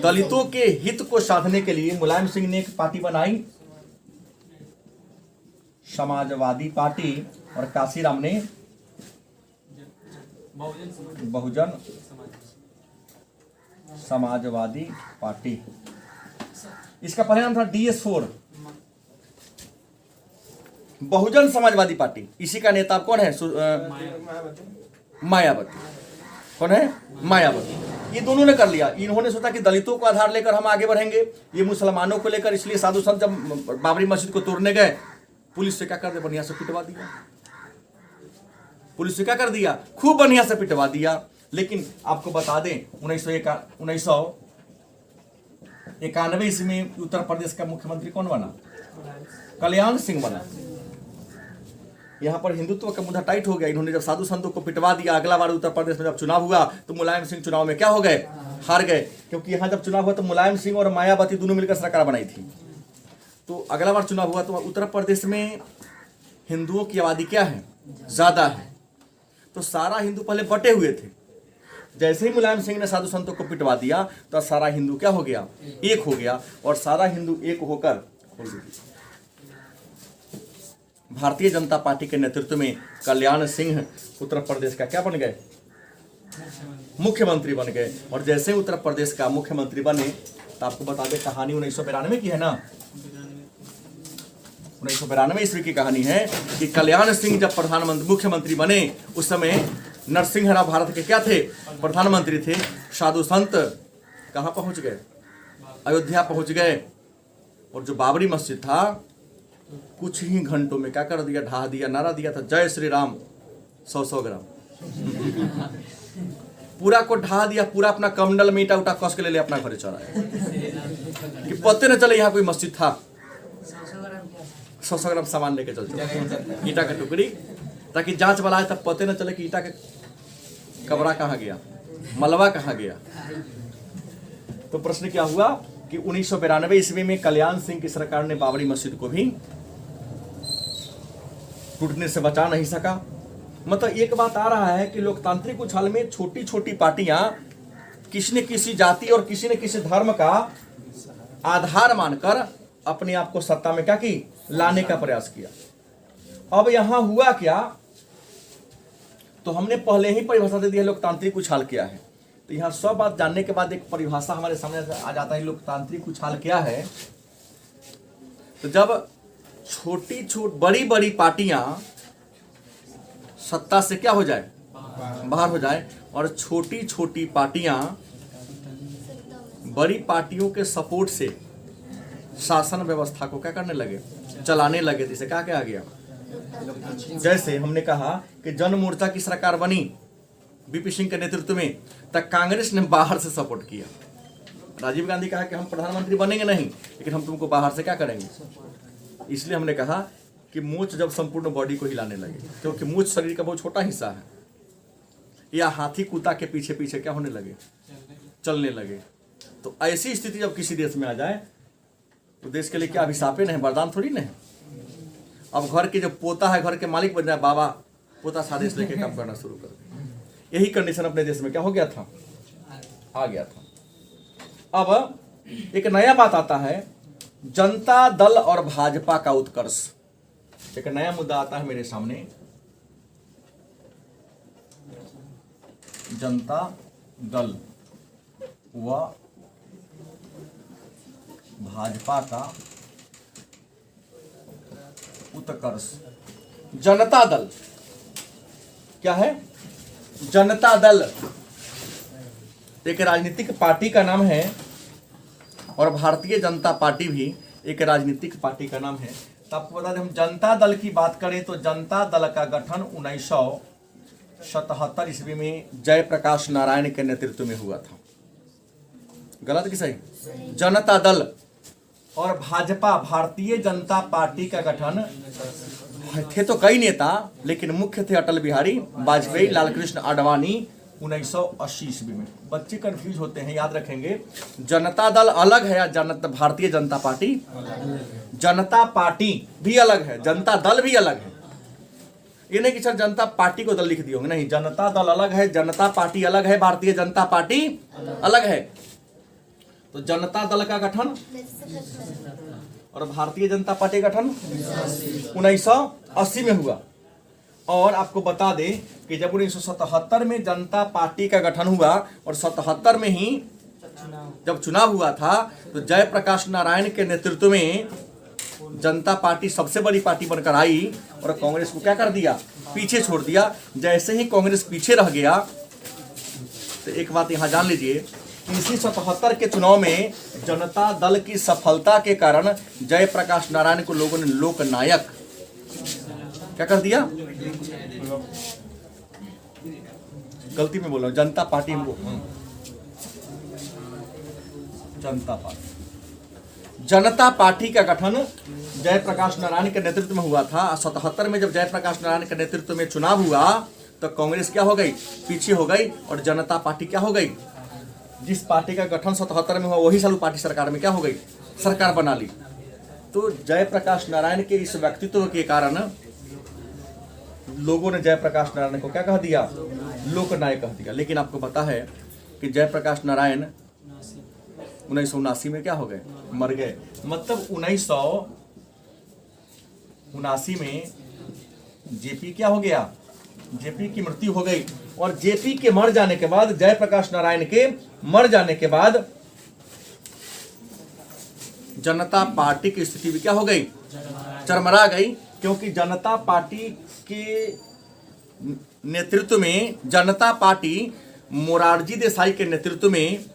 दलितों के हित को साधने के लिए मुलायम सिंह ने एक पार्टी बनाई, समाजवादी पार्टी, और कांसीराम ने बहुजन समाजवादी पार्टी। इसका पहले नाम था DS4, बहुजन समाजवादी पार्टी। इसी का नेता कौन है, मायावती। कौन है, मायावती। ये दोनों ने कर लिया। इन्होंने सोचा कि दलितों को आधार लेकर हम आगे बढ़ेंगे, ये मुसलमानों को लेकर, इसलिए साधु संत जब बाबरी मस्जिद को तोड़ने गए, पुलिस से क्या कर दिया, बढ़िया से पिटवा दिया। पुलिस से क्या कर दिया, खूब बढ़िया से पिटवा दिया। लेकिन आपको बता दें 1991 ईस्वी में उत्तर प्रदेश का मुख्यमंत्री कौन बना, कल्याण सिंह बना। यहाँ पर हिंदुत्व का मुद्दा टाइट हो गया। इन्होंने जब साधु संतों को पिटवा दिया, अगला बार उत्तर प्रदेश में जब चुनाव हुआ तो मुलायम सिंह चुनाव में क्या हो गए, हार गए। क्योंकि यहाँ जब चुनाव हुआ तो मुलायम सिंह और मायावती दोनों मिलकर सरकार बनाई थी। तो अगला बार चुनाव हुआ तो उत्तर प्रदेश में हिंदुओं की आबादी क्या है, ज्यादा है। तो सारा हिंदू पहले बटे हुए थे। जैसे ही मुलायम सिंह ने साधु संतों को पिटवा दिया तो सारा हिंदू क्या हो गया, एक हो गया। और सारा हिंदू एक होकर भारतीय जनता पार्टी के नेतृत्व में कल्याण सिंह उत्तर प्रदेश का क्या बन गए, मुख्यमंत्री बन गए। और जैसे उत्तर प्रदेश का मुख्यमंत्री बने तो आपको बता दें कहानी 1992 की है ना, 1992 ईस्वी की कहानी है कि कल्याण सिंह जब प्रधानमंत्री मुख्यमंत्री बने उस समय नरसिंह राव भारत के क्या थे, प्रधानमंत्री थे। साधु संत कहाँ पहुंच गए, अयोध्या पहुंच गए। और जो बाबरी मस्जिद था कुछ ही घंटों में क्या कर दिया, ढहा दिया। नारा दिया था जय श्री राम 100 ग्राम पूरा को ढहा दिया। पूरा अपना कमंडल में ईटा उटा कस के ले अपना घर चला कि पत्ते न चले यहाँ कोई मस्जिद था। 100 ग्राम सामान लेके चल चलो, ईटा का टुकड़ी, ताकि जांच वाला आए तब पते न चले कि ईटा के कबरा कहाँ गया, मलबा कहाँ गया। तो प्रश्न क्या हुआ कि 1992 ईस्वी में कल्याण सिंह की सरकार ने बाबरी मस्जिद को भी टूटने से बचा नहीं सका। मतलब एक बात आ रहा है कि लोकतांत्रिक उछाल में छोटी छोटी पार्टियां किसी न किसी जाति और किसी न किसी धर्म का आधार मानकर अपने आप को सत्ता में क्या की, लाने का प्रयास किया। अब यहां हुआ क्या, तो हमने पहले ही परिभाषा दे दी है लोकतांत्रिक उछाल क्या है। तो यहाँ सब बात जानने के बाद एक परिभाषा हमारे सामने आ जाता है लोकतांत्रिक उछाल क्या है। तो जब बड़ी बड़ी पार्टियां सत्ता से क्या हो जाए, बाहर हो जाए, और छोटी छोटी पार्टियां बड़ी पार्टियों के सपोर्ट से शासन व्यवस्था को क्या करने लगे, चलाने लगे। जिसे क्या आ गया, जैसे हमने कहा कि जन मोर्चा की सरकार बनी बीपी सिंह के नेतृत्व में, तब कांग्रेस ने बाहर से सपोर्ट किया। राजीव गांधी कहा कि हम प्रधानमंत्री बनेंगे नहीं, लेकिन हम तुमको बाहर से क्या करेंगे। इसलिए हमने कहा कि मूंछ जब संपूर्ण बॉडी को हिलाने लगे, क्योंकि मूंछ शरीर का बहुत छोटा हिस्सा है, या हाथी कुत्ता के पीछे पीछे क्या होने लगे, चलने लगे, तो ऐसी स्थिति जब किसी देश में आ जाए तो देश के लिए क्या अभिशापे नहीं, वरदान थोड़ी नहीं। अब घर के जो पोता है घर के मालिक बन जाए, बाबा पोता सादेश लेके काम करना शुरू कर दे। यही कंडीशन अपने देश में क्या हो गया था, आ गया था। अब एक नया बात आता है, जनता दल और भाजपा का उत्कर्ष। एक नया मुद्दा आता है मेरे सामने, जनता दल व भाजपा का उत्कर्ष। जनता दल क्या है, जनता दल एक राजनीतिक पार्टी का नाम है, और भारतीय जनता पार्टी भी एक राजनीतिक पार्टी का नाम है। तो आपको बता दें, हम जनता दल की बात करें तो जनता दल का गठन 1977 ईस्वी में जयप्रकाश नारायण के नेतृत्व में हुआ था। गलत कि सही? जनता दल और भाजपा भारतीय जनता पार्टी का गठन थे तो कई नेता, लेकिन मुख्य थे अटल बिहारी वाजपेयी, लालकृष्ण आडवाणी 1980 ईस्वी में। बच्चे कंफ्यूज होते हैं, याद रखेंगे जनता दल अलग है या भारतीय जनता पार्टी? जनता पार्टी भी अलग है, जनता दल भी अलग है। ये नहीं कि सर जनता पार्टी को दल लिख दिए होंगे, नहीं, जनता दल अलग है, जनता पार्टी अलग है, भारतीय जनता पार्टी अलग है। तो जनता दल का गठन और भारतीय जनता पार्टी का गठन 1980 में हुआ। और आपको बता दें कि जब 1977 में जनता पार्टी का गठन हुआ और 77 में ही जब चुनाव हुआ था, तो जयप्रकाश नारायण के नेतृत्व में जनता पार्टी सबसे बड़ी पार्टी बनकर आई और कांग्रेस को क्या कर दिया, पीछे छोड़ दिया। जैसे ही कांग्रेस पीछे रह गया, तो एक बात यहां जान लीजिए, इसी 77 के चुनाव में जनता दल की सफलता के कारण जयप्रकाश नारायण को लोगों ने लोकनायक क्या कर दिया, गलती में बोल रहा हूं, जनता पार्टी में, जनता पार्टी का गठन जयप्रकाश नारायण के नेतृत्व में हुआ था। 77 में जब जयप्रकाश नारायण के नेतृत्व में चुनाव हुआ तो कांग्रेस क्या हो गई, पीछे हो गई, और जनता पार्टी क्या हो गई, जिस पार्टी का गठन 77 में हुआ वही साल पार्टी सरकार में क्या हो गई, सरकार बना ली। तो जयप्रकाश नारायण के इस व्यक्तित्व के कारण लोगों ने जयप्रकाश नारायण को क्या कह दिया, लोकनायक कह दिया। लेकिन आपको पता है कि जयप्रकाश नारायण 1979 में क्या हो गए, मर गए। मतलब 1979 में जेपी क्या हो गया, जेपी की मृत्यु हो गई। और जेपी के मर जाने के बाद, जयप्रकाश नारायण के मर जाने के बाद जनता पार्टी की स्थिति भी क्या हो गई, चरमरा गई। क्योंकि जनता पार्टी के नेतृत्व में, जनता पार्टी मोरारजी देसाई के नेतृत्व में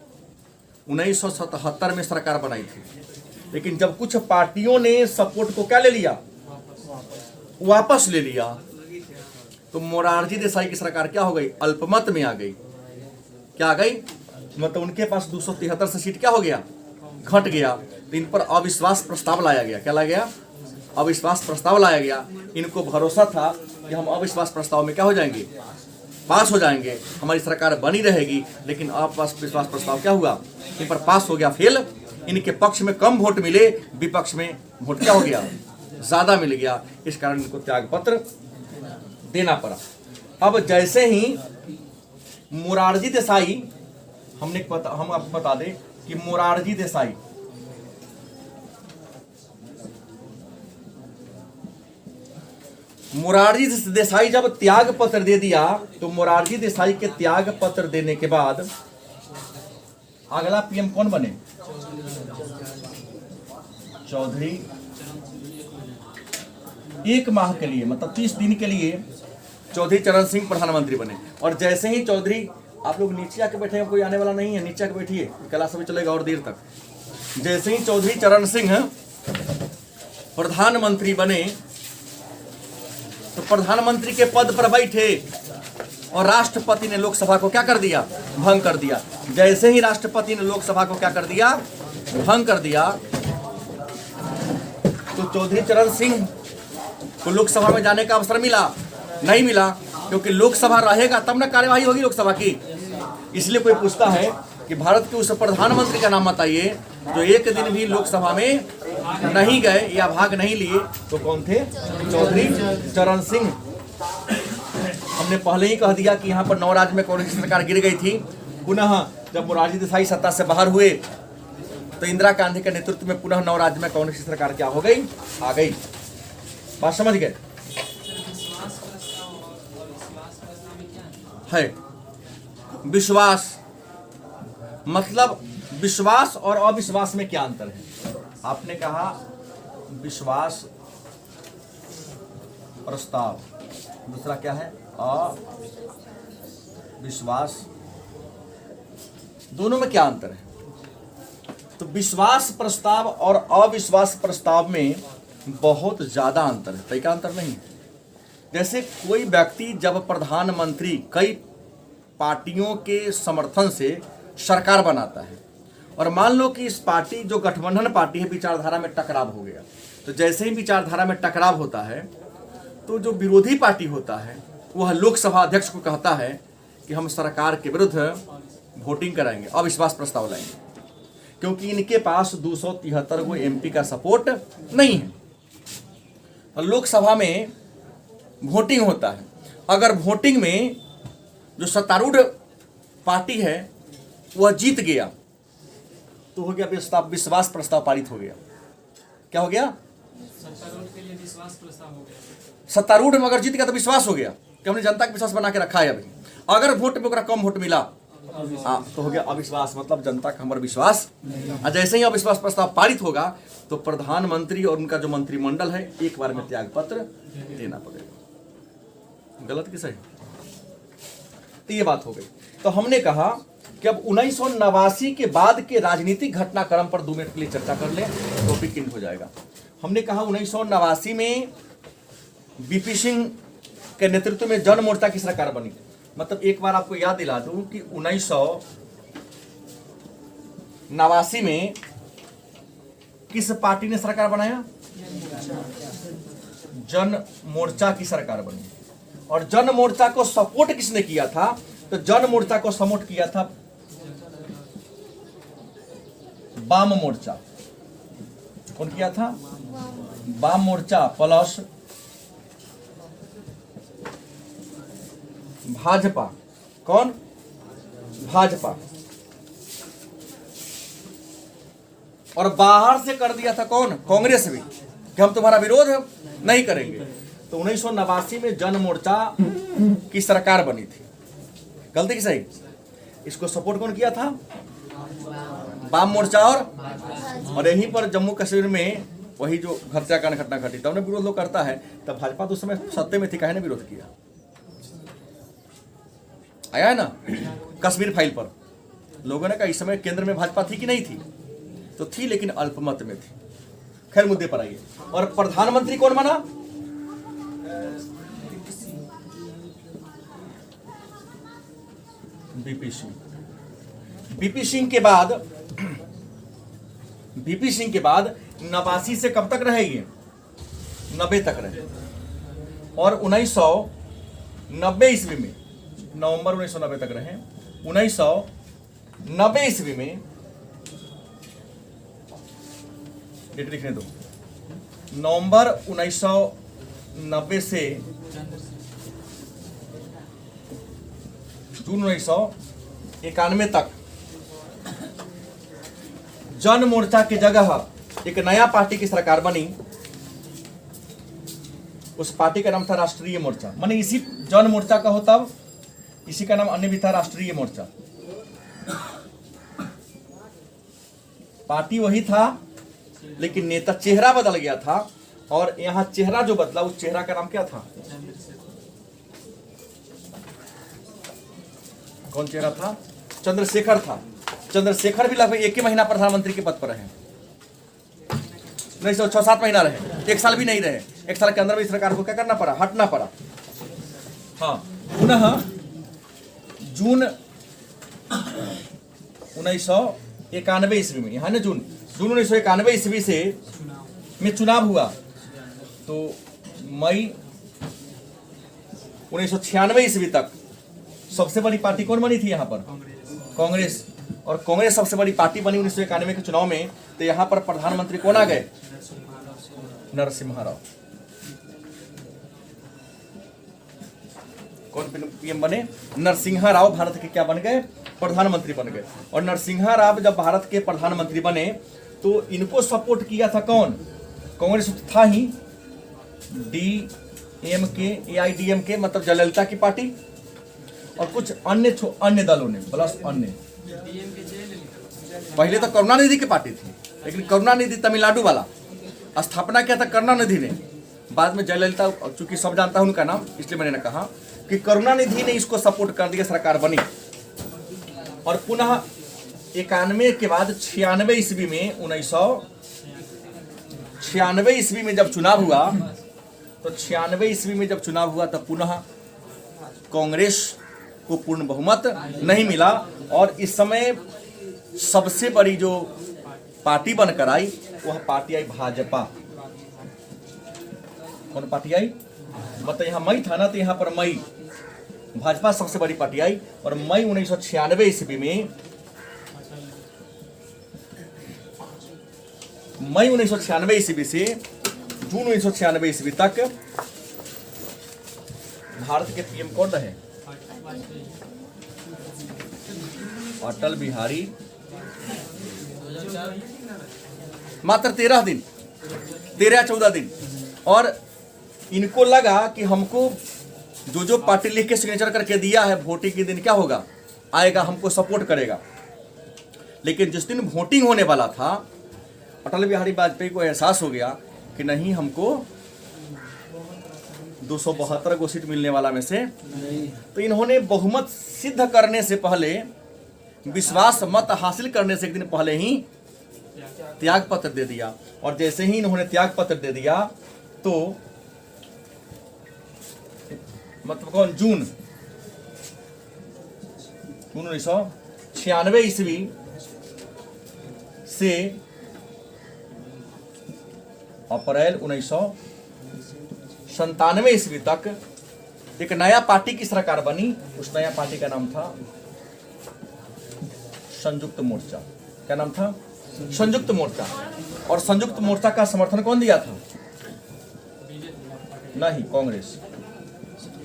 1977 में सरकार बनाई थी। लेकिन जब कुछ पार्टियों ने सपोर्ट को क्या ले लिया, वापस ले लिया, तो मोरारजी देसाई की सरकार क्या हो गई, अल्पमत में आ गई। क्या आ गई, मतलब उनके पास 273 से सीट क्या हो गया, घट गया। तो इन पर अविश्वास प्रस्ताव लाया गया। क्या लाया गया, अविश्वास प्रस्ताव लाया गया। इनको भरोसा था कि हम अविश्वास प्रस्ताव में क्या हो जाएंगे, पास हो जाएंगे, हमारी सरकार बनी रहेगी। लेकिन अविश्वास प्रस्ताव क्या हुआ, इन पर पास हो गया, फेल। इनके पक्ष में कम वोट मिले, विपक्ष में वोट क्या हो गया, ज्यादा मिल गया। इस कारण इनको त्याग पत्र देना पड़ा। अब जैसे ही मोरारजी देसाई, हम आपको बता दें कि मोरारजी देसाई जब त्याग पत्र दे दिया, तो मोरारजी देसाई के त्याग पत्र देने के बाद अगला पीएम कौन बने, चौधरी। 1 माह के लिए, मतलब 30 दिन के लिए चौधरी चरण सिंह प्रधानमंत्री बने। और जैसे ही चौधरी, आप लोग नीचे आके बैठे, कोई आने वाला नहीं है, नीचे आके बैठिए, क्लास में चलेगा और देर तक। जैसे ही चौधरी चरण सिंह प्रधानमंत्री बने तो प्रधानमंत्री के पद पर बैठे और राष्ट्रपति ने लोकसभा को क्या कर दिया, भंग कर दिया। जैसे ही राष्ट्रपति ने लोकसभा को क्या कर दिया, भंग कर दिया, तो चौधरी चरण सिंह को लोकसभा में जाने का अवसर मिला? नहीं मिला, क्योंकि लोकसभा रहेगा तब ना कार्यवाही होगी लोकसभा की। इसलिए कोई पूछता है कि भारत के उस प्रधानमंत्री का नाम बताइए जो एक दिन भी लोकसभा में नहीं गए या भाग नहीं लिए, तो कौन थे? चौधरी चरण सिंह। हमने पहले ही कह दिया कि यहाँ पर 9 राज्य में कांग्रेस की सरकार गिर गई थी। पुनः जब मोरारजी देसाई सत्ता से बाहर हुए तो इंदिरा गांधी के नेतृत्व में पुनः 9 राज्य में कांग्रेस की सरकार क्या हो गई, आ गई। बात समझ गए? है विश्वास, मतलब विश्वास और अविश्वास में क्या अंतर है? आपने कहा विश्वास प्रस्ताव, दूसरा क्या है? अविश्वास। दोनों में क्या अंतर है? तो विश्वास प्रस्ताव और अविश्वास प्रस्ताव में बहुत ज्यादा अंतर है, कई का अंतर नहीं है। जैसे कोई व्यक्ति जब प्रधानमंत्री कई पार्टियों के समर्थन से सरकार बनाता है और मान लो कि इस पार्टी जो गठबंधन पार्टी है विचारधारा में टकराव हो गया, तो जैसे ही विचारधारा में टकराव होता है तो जो विरोधी पार्टी होता है वह लोकसभा अध्यक्ष को कहता है कि हम सरकार के विरुद्ध वोटिंग कराएंगे, अविश्वास प्रस्ताव लाएंगे, क्योंकि इनके पास 273 गो एमपी का सपोर्ट नहीं है। लोकसभा में वोटिंग होता है, अगर वोटिंग में जो सत्तारूढ़ पार्टी है वह जीत गया तो हो गया विश्वास प्रस्ताव पारित हो गया। क्या हो गया? सत्तारूढ़ के लिए विश्वास प्रस्ताव हो गया। सत्तारूढ़ में अगर जीत गया तो विश्वास हो गया कि हमने जनता का विश्वास बना के रखा है। अभी अगर वोट में ओकरा कम वोट मिला तो हो गया अविश्वास, मतलब जनता का हमारा विश्वास। और जैसे ही अविश्वास प्रस्ताव पारित होगा तो प्रधानमंत्री और उनका जो मंत्रिमंडल है एक बार में त्याग पत्र देना पड़ेगा। गलत कि सही? तो ये बात हो गई। तो हमने कहा कि अब 1989 के बाद के राजनीतिक घटनाक्रम पर 2 मिनट के लिए चर्चा कर ले, टॉपिक इन हो जाएगा। हमने कहा 1989 में बीपी सिंह के नेतृत्व में जन मोर्चा की सरकार बनी। मतलब एक बार आपको याद दिला दूं कि 1989 में किस पार्टी ने सरकार बनाया? जन मोर्चा की सरकार बनी। और जन मोर्चा को सपोर्ट किसने किया था? तो जन मोर्चा को सपोर्ट किया था वाम मोर्चा। कौन किया था? वाम मोर्चा प्लस भाजपा। कौन? भाजपा। और बाहर से कर दिया था कौन? कांग्रेस भी, कि हम तुम्हारा विरोध नहीं करेंगे। तो 1989 में जन मोर्चा की सरकार बनी थी। गलती की सही? इसको सपोर्ट कौन किया था? वाम मोर्चा। और यहीं पर जम्मू कश्मीर में वही जो हत्याकांड घटना घटी तब विरोध लोग करता है, तब भाजपा तो उस समय सत्ते में थी, काहे ने विरोध किया? आया है ना कश्मीर फाइल पर, लोगों ने कहा इस समय केंद्र में भाजपा थी कि नहीं थी? तो थी, लेकिन अल्पमत में थी। खैर मुद्दे पर आइए। और प्रधानमंत्री कौन बना? बीपी सिंह। बीपी सिंह के बाद 89 से कब तक रहे? ये 90 तक रहे। और 1990 ईस्वी में, नवंबर 1990 तक रहे। 1990 ईस्वी में, डेट लिखने दो, नवंबर 1990 से जून 1991 तक जन मोर्चा की जगह एक नया पार्टी की सरकार बनी। उस पार्टी का नाम था राष्ट्रीय मोर्चा। माने इसी जन मोर्चा का होता, इसी का नाम अन्य भी था राष्ट्रीय मोर्चा। पार्टी वही था, लेकिन नेता चेहरा बदल गया था। और यहां चेहरा जो बदला, उस चेहरा का नाम क्या था? कौन चेहरा था? चंद्रशेखर था। चंद्रशेखर भी लगभग 1 महीना प्रधानमंत्री के पद पर रहे, नहीं 6-7 महीना रहे, 1 साल भी नहीं रहे। 1 साल के अंदर में इस सरकार को क्या करना पड़ा, हटना पड़ा। हाँ, पुनः जून 1991 ईस्वी में, यहाँ ना जून 1991 ईस्वी से में चुनाव हुआ, तो मई 1996 ईस्वी तक सबसे बड़ी पार्टी कौन बनी थी यहाँ पर? कांग्रेस। और कांग्रेस सबसे बड़ी पार्टी बनी 1991 के चुनाव में। तो यहाँ पर प्रधानमंत्री कौन आ गए? नरसिम्हा राव। कौन पीएम बने? नरसिम्हा राव भारत के क्या बन गए? प्रधानमंत्री बन गए। और नरसिम्हा राव जब भारत के प्रधानमंत्री बने तो इनको सपोर्ट किया था कौन? कांग्रेस था ही, DMK, AIDMK मतलब जयललिता की पार्टी, और कुछ अन्य दलों ने प्लस अन्य। पहले तो करुणानिधि की पार्टी थी, लेकिन करुणानिधि तमिलनाडु वाला स्थापना किया था करुणानिधि ने। बाद में जयललिता, चूंकि सब जानता हूं उनका नाम, इसलिए मैंने कहा कि करुणानिधि ने इसको सपोर्ट कर दिया, सरकार बनी। और पुनः 91 के बाद 96 ईस्वी में 1996 ईस्वी में जब चुनाव हुआ, तो 96 ईस्वी में जब चुनाव हुआ तब पुनः कांग्रेस को पूर्ण बहुमत नहीं मिला। और इस समय सबसे बड़ी जो पार्टी बनकर आई वह पार्टी आई भाजपा। कौन पार्टी आई? मतलब यहाँ मई था ना, तो यहाँ पर मई भाजपा सबसे बड़ी पार्टी आई। और मई 1996 ईस्वी में, मई 1996 ईस्वी से जून 1996 ईस्वी तक भारत के पीएम कौन रहे? अटल बिहारी। मात्र 13 दिन, 13-14 दिन। और इनको लगा कि हमको जो पार्टी लिख के सिग्नेचर करके दिया है, वोटिंग के दिन क्या होगा, आएगा, हमको सपोर्ट करेगा। लेकिन जिस दिन वोटिंग होने वाला था, अटल बिहारी वाजपेयी को एहसास हो गया कि नहीं, हमको 272 को सीट मिलने वाला में से। तो इन्होंने बहुमत सिद्ध करने से पहले, विश्वास मत हासिल करने से एक दिन पहले ही त्याग पत्र दे दिया। और जैसे ही इन्होंने त्याग पत्र दे दिया तो मतलब कौन? जून 1996 ईस्वी से अप्रैल 1997 ईस्वी तक एक नया पार्टी की सरकार बनी। उस नया पार्टी का नाम था संयुक्त मोर्चा। क्या नाम था? संयुक्त मोर्चा। और संयुक्त मोर्चा का समर्थन कौन दिया था? नहीं, कांग्रेस।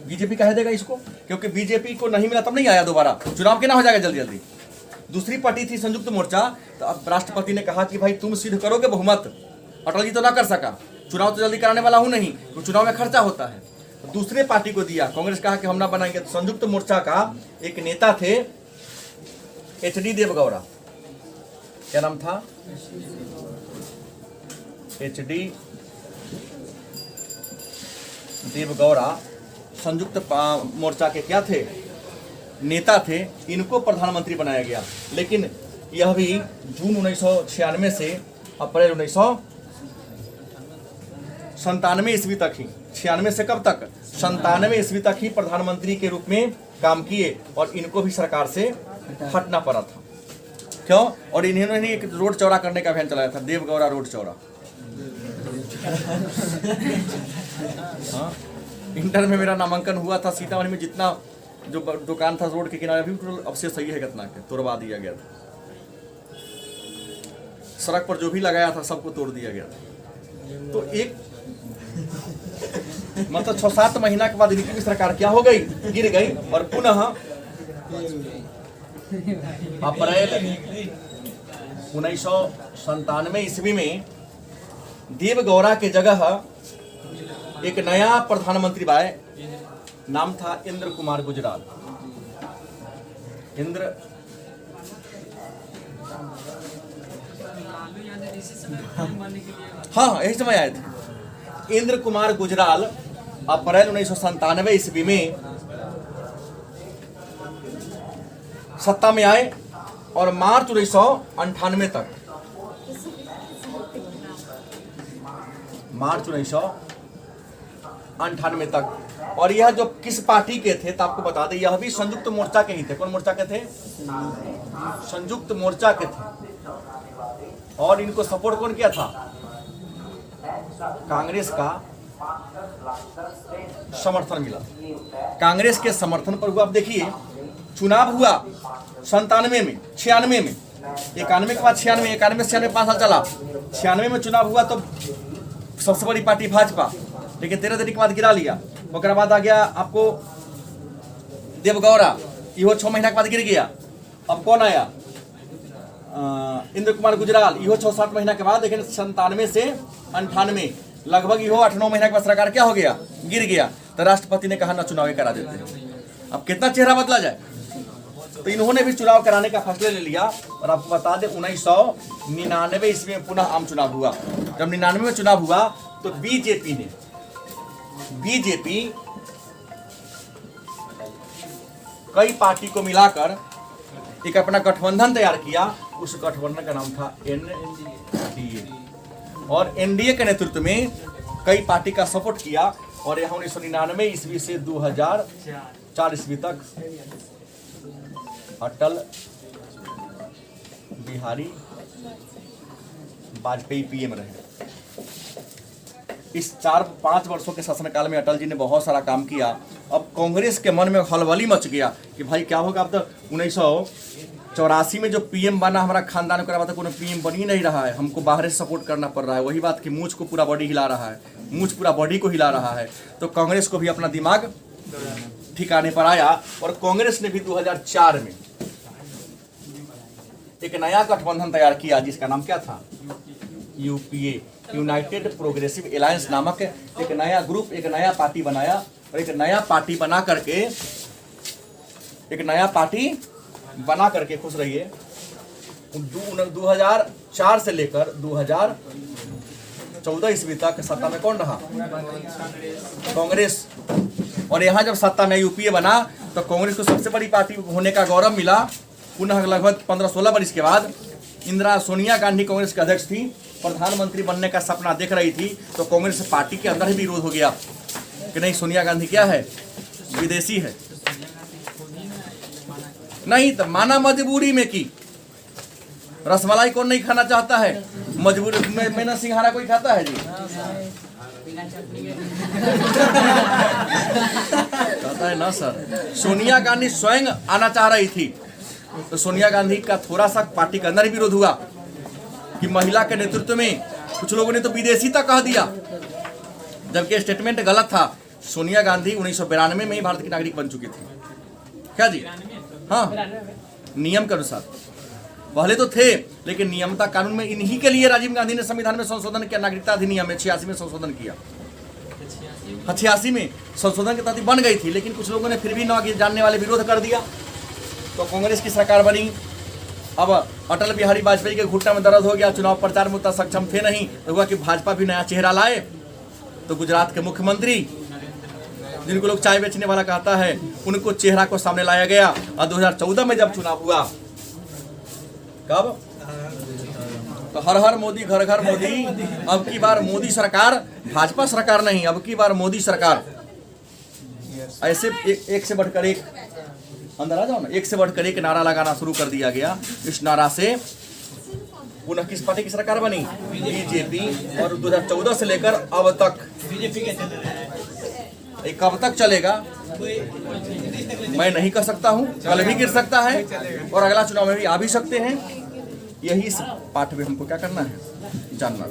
बीजेपी कह देगा इसको, क्योंकि बीजेपी को नहीं मिला तब नहीं आया दोबारा चुनाव, के ना हो जाएगा जल्दी जल्दी। दूसरी पार्टी थी संयुक्त मोर्चा। तो अब राष्ट्रपति ने कहा कि भाई तुम सिद्ध करोगे बहुमत, अटल जी तो ना कर सका, चुनाव तो जल्दी कराने वाला हूं नहीं, तो चुनाव में खर्चा होता है। दूसरे पार्टी को दिया, कांग्रेस कहा कि हम ना बनाएंगे। तो संयुक्त मोर्चा का एक नेता थे HD देवगौड़ा। क्या नाम था? HD देवगौड़ा संयुक्त मोर्चा के क्या थे? नेता थे। इनको प्रधानमंत्री बनाया गया। लेकिन यह भी जून 1996 से अप्रैल 1997 ईस्वी तक ही, 96 से कब तक? 97 ईस्वी तक ही प्रधानमंत्री के रूप में काम किए। और इनको भी सरकार से हटना पड़ा था। क्यों? और इन्होंने एक रोड चौड़ा करने का अभियान चलाया था, देवगौड़ा रोड चौड़ा। हाँ, इंटर में मेरा नामांकन हुआ था। सीतामढ़ी में जितना जो दुकान था रोड के किनारे, अभी अवशेष सही है घटना के, तोड़वा दिया गया था। सड़क पर जो भी लगाया था सबको तोड़ दिया गया था। तो एक मतलब 6-7 महीना के बाद इनकी भी सरकार क्या हो गई? गिर गई। और पुनः अप्रैल 1997 ईस्वी में देवगौड़ा के जगह एक नया प्रधानमंत्री आए। नाम था इंद्र कुमार गुजराल। इंद्र हाँ, यही समय आए थे। इंद्र कुमार गुजराल अप्रैल 1997 ईस्वी में सत्ता में आए और मार्च 1998 तक, मार्च 1998 98 तक। और यह जो किस पार्टी के थे तो आपको बता दें, यह भी संयुक्त मोर्चा के ही थे। कौन मोर्चा के थे? संयुक्त मोर्चा के थे। और इनको सपोर्ट कौन किया था? कांग्रेस का समर्थन मिला। कांग्रेस के समर्थन पर हुआ। अब देखिए चुनाव हुआ 97 में, 96 में, 91 के बाद 96, 91 96 5 साल चला। 96 में चुनाव हुआ तो सबसे बड़ी पार्टी भाजपा, लेकिन 13 दिन के बाद गिरा लिया। उसके बाद आ गया आपको देवगौड़ा, इहो 6 महीना के बाद गिर गया। अब कौन आया? इंद्र कुमार गुजराल, इहो 6-7 महीना के बाद। लेकिन 97 से 98 लगभग इहो 8-9 महीना के बाद सरकार क्या हो गया? गिर गया। तो राष्ट्रपति ने कहा ना चुनाव करा देते हैं। अब कितना चेहरा बदला जाए? तो इन्होंने भी चुनाव कराने का फैसला ले लिया। और आपको बता दें 1999 ईस्वी में पुनः आम चुनाव हुआ। जब 99 में चुनाव हुआ तो बीजेपी कई पार्टी को मिलाकर एक अपना गठबंधन तैयार किया। उस गठबंधन का नाम था एनडीए। और एनडीए के नेतृत्व में कई पार्टी का सपोर्ट किया। और यह 1999 ईस्वी से 2004 ईस्वी तक अटल बिहारी वाजपेयी पीएम रहे। इस 4-5 वर्षों के शासनकाल में अटल जी ने बहुत सारा काम किया। अब कांग्रेस के मन में हलबली मच गया कि भाई क्या होगा। अब तो 1984 में जो पीएम बना हमारा खानदान का, कोई पीएम बन ही नहीं रहा है, हमको बाहर से सपोर्ट करना पड़ रहा है। वही बात कि मूंछ को पूरा बॉडी हिला रहा है, मूंछ पूरा बॉडी को हिला रहा है। तो कांग्रेस को भी अपना दिमाग ठिकाने पर आया। और कांग्रेस ने भी 2004 में एक नया गठबंधन तैयार किया जिसका नाम क्या था? यूपीए, यूनाइटेड प्रोग्रेसिव अलायंस नामक एक नया ग्रुप, एक नया पार्टी बनाया। और एक नया पार्टी बना करके खुश रहिए 2004 से लेकर 2014 ईस्वी तक सत्ता में कौन रहा? कांग्रेस। और यहाँ जब सत्ता में यूपीए बना तो कांग्रेस को सबसे बड़ी पार्टी होने का गौरव मिला। पुनः लगभग 15-16 वर्ष के बाद इंदिरा सोनिया गांधी कांग्रेस के अध्यक्ष थी, प्रधानमंत्री बनने का सपना देख रही थी। तो कांग्रेस पार्टी के अंदर ही विरोध हो गया कि नहीं, सोनिया गांधी क्या है? विदेशी है। नहीं तो माना मजबूरी में की। रसमलाई कौन नहीं खाना चाहता है? मजबूरी में ना सिंघाड़ा कोई खाता है जी? कहता है ना सर। सोनिया गांधी स्वयं आना चाह रही थी। तो सोनिया गांधी का थोड़ा सा पार्टी के अंदर ही विरोध हुआ कि महिला के नेतृत्व में कुछ लोगों ने तो विदेशी तक कह दिया, जबकि स्टेटमेंट गलत था। सोनिया गांधी 1992 में ही भारत की नागरिक बन चुकी थी। क्या जी? हाँ, नियम के अनुसार। पहले तो थे, लेकिन नियमता कानून में इन्हीं के लिए राजीव गांधी ने संविधान में संशोधन किया। नागरिकता अधिनियम में 86 में संशोधन किया। 86 में संशोधन के तहत बन गई थी, लेकिन कुछ लोगों ने फिर भी न जानने वाले विरोध कर दिया। तो कांग्रेस की सरकार बनी। अब अटल बिहारी वाजपेयी के घुटने में दर्द हो गया, चुनाव प्रचार में उतना सक्षम थे नहीं, तो हुआ कि भाजपा भी नया चेहरा लाए। तो गुजरात के मुख्यमंत्री, जिनको लोग चाय बेचने वाला कहता है, उनको चेहरा को सामने लाया गया। और 2014 में जब चुनाव हुआ, कब? तो हर हर मोदी, घर घर मोदी। अब की बार मोदी सरकार, भाजपा सरकार नहीं, अब की बार मोदी सरकार। ऐसे एक से बढ़कर एक, अंदर आ जाओ ना, एक से बढ़कर एक नारा लगाना शुरू कर दिया गया। इस नारा से पुनः किस पार्टी की सरकार बनी? बीजेपी। और 2014 से लेकर अब तक ये कब तक चलेगा मैं नहीं कह सकता हूँ। कल भी गिर सकता है और अगला चुनाव में भी आ भी सकते हैं। यही इस पाठ में हमको क्या करना है, जानना।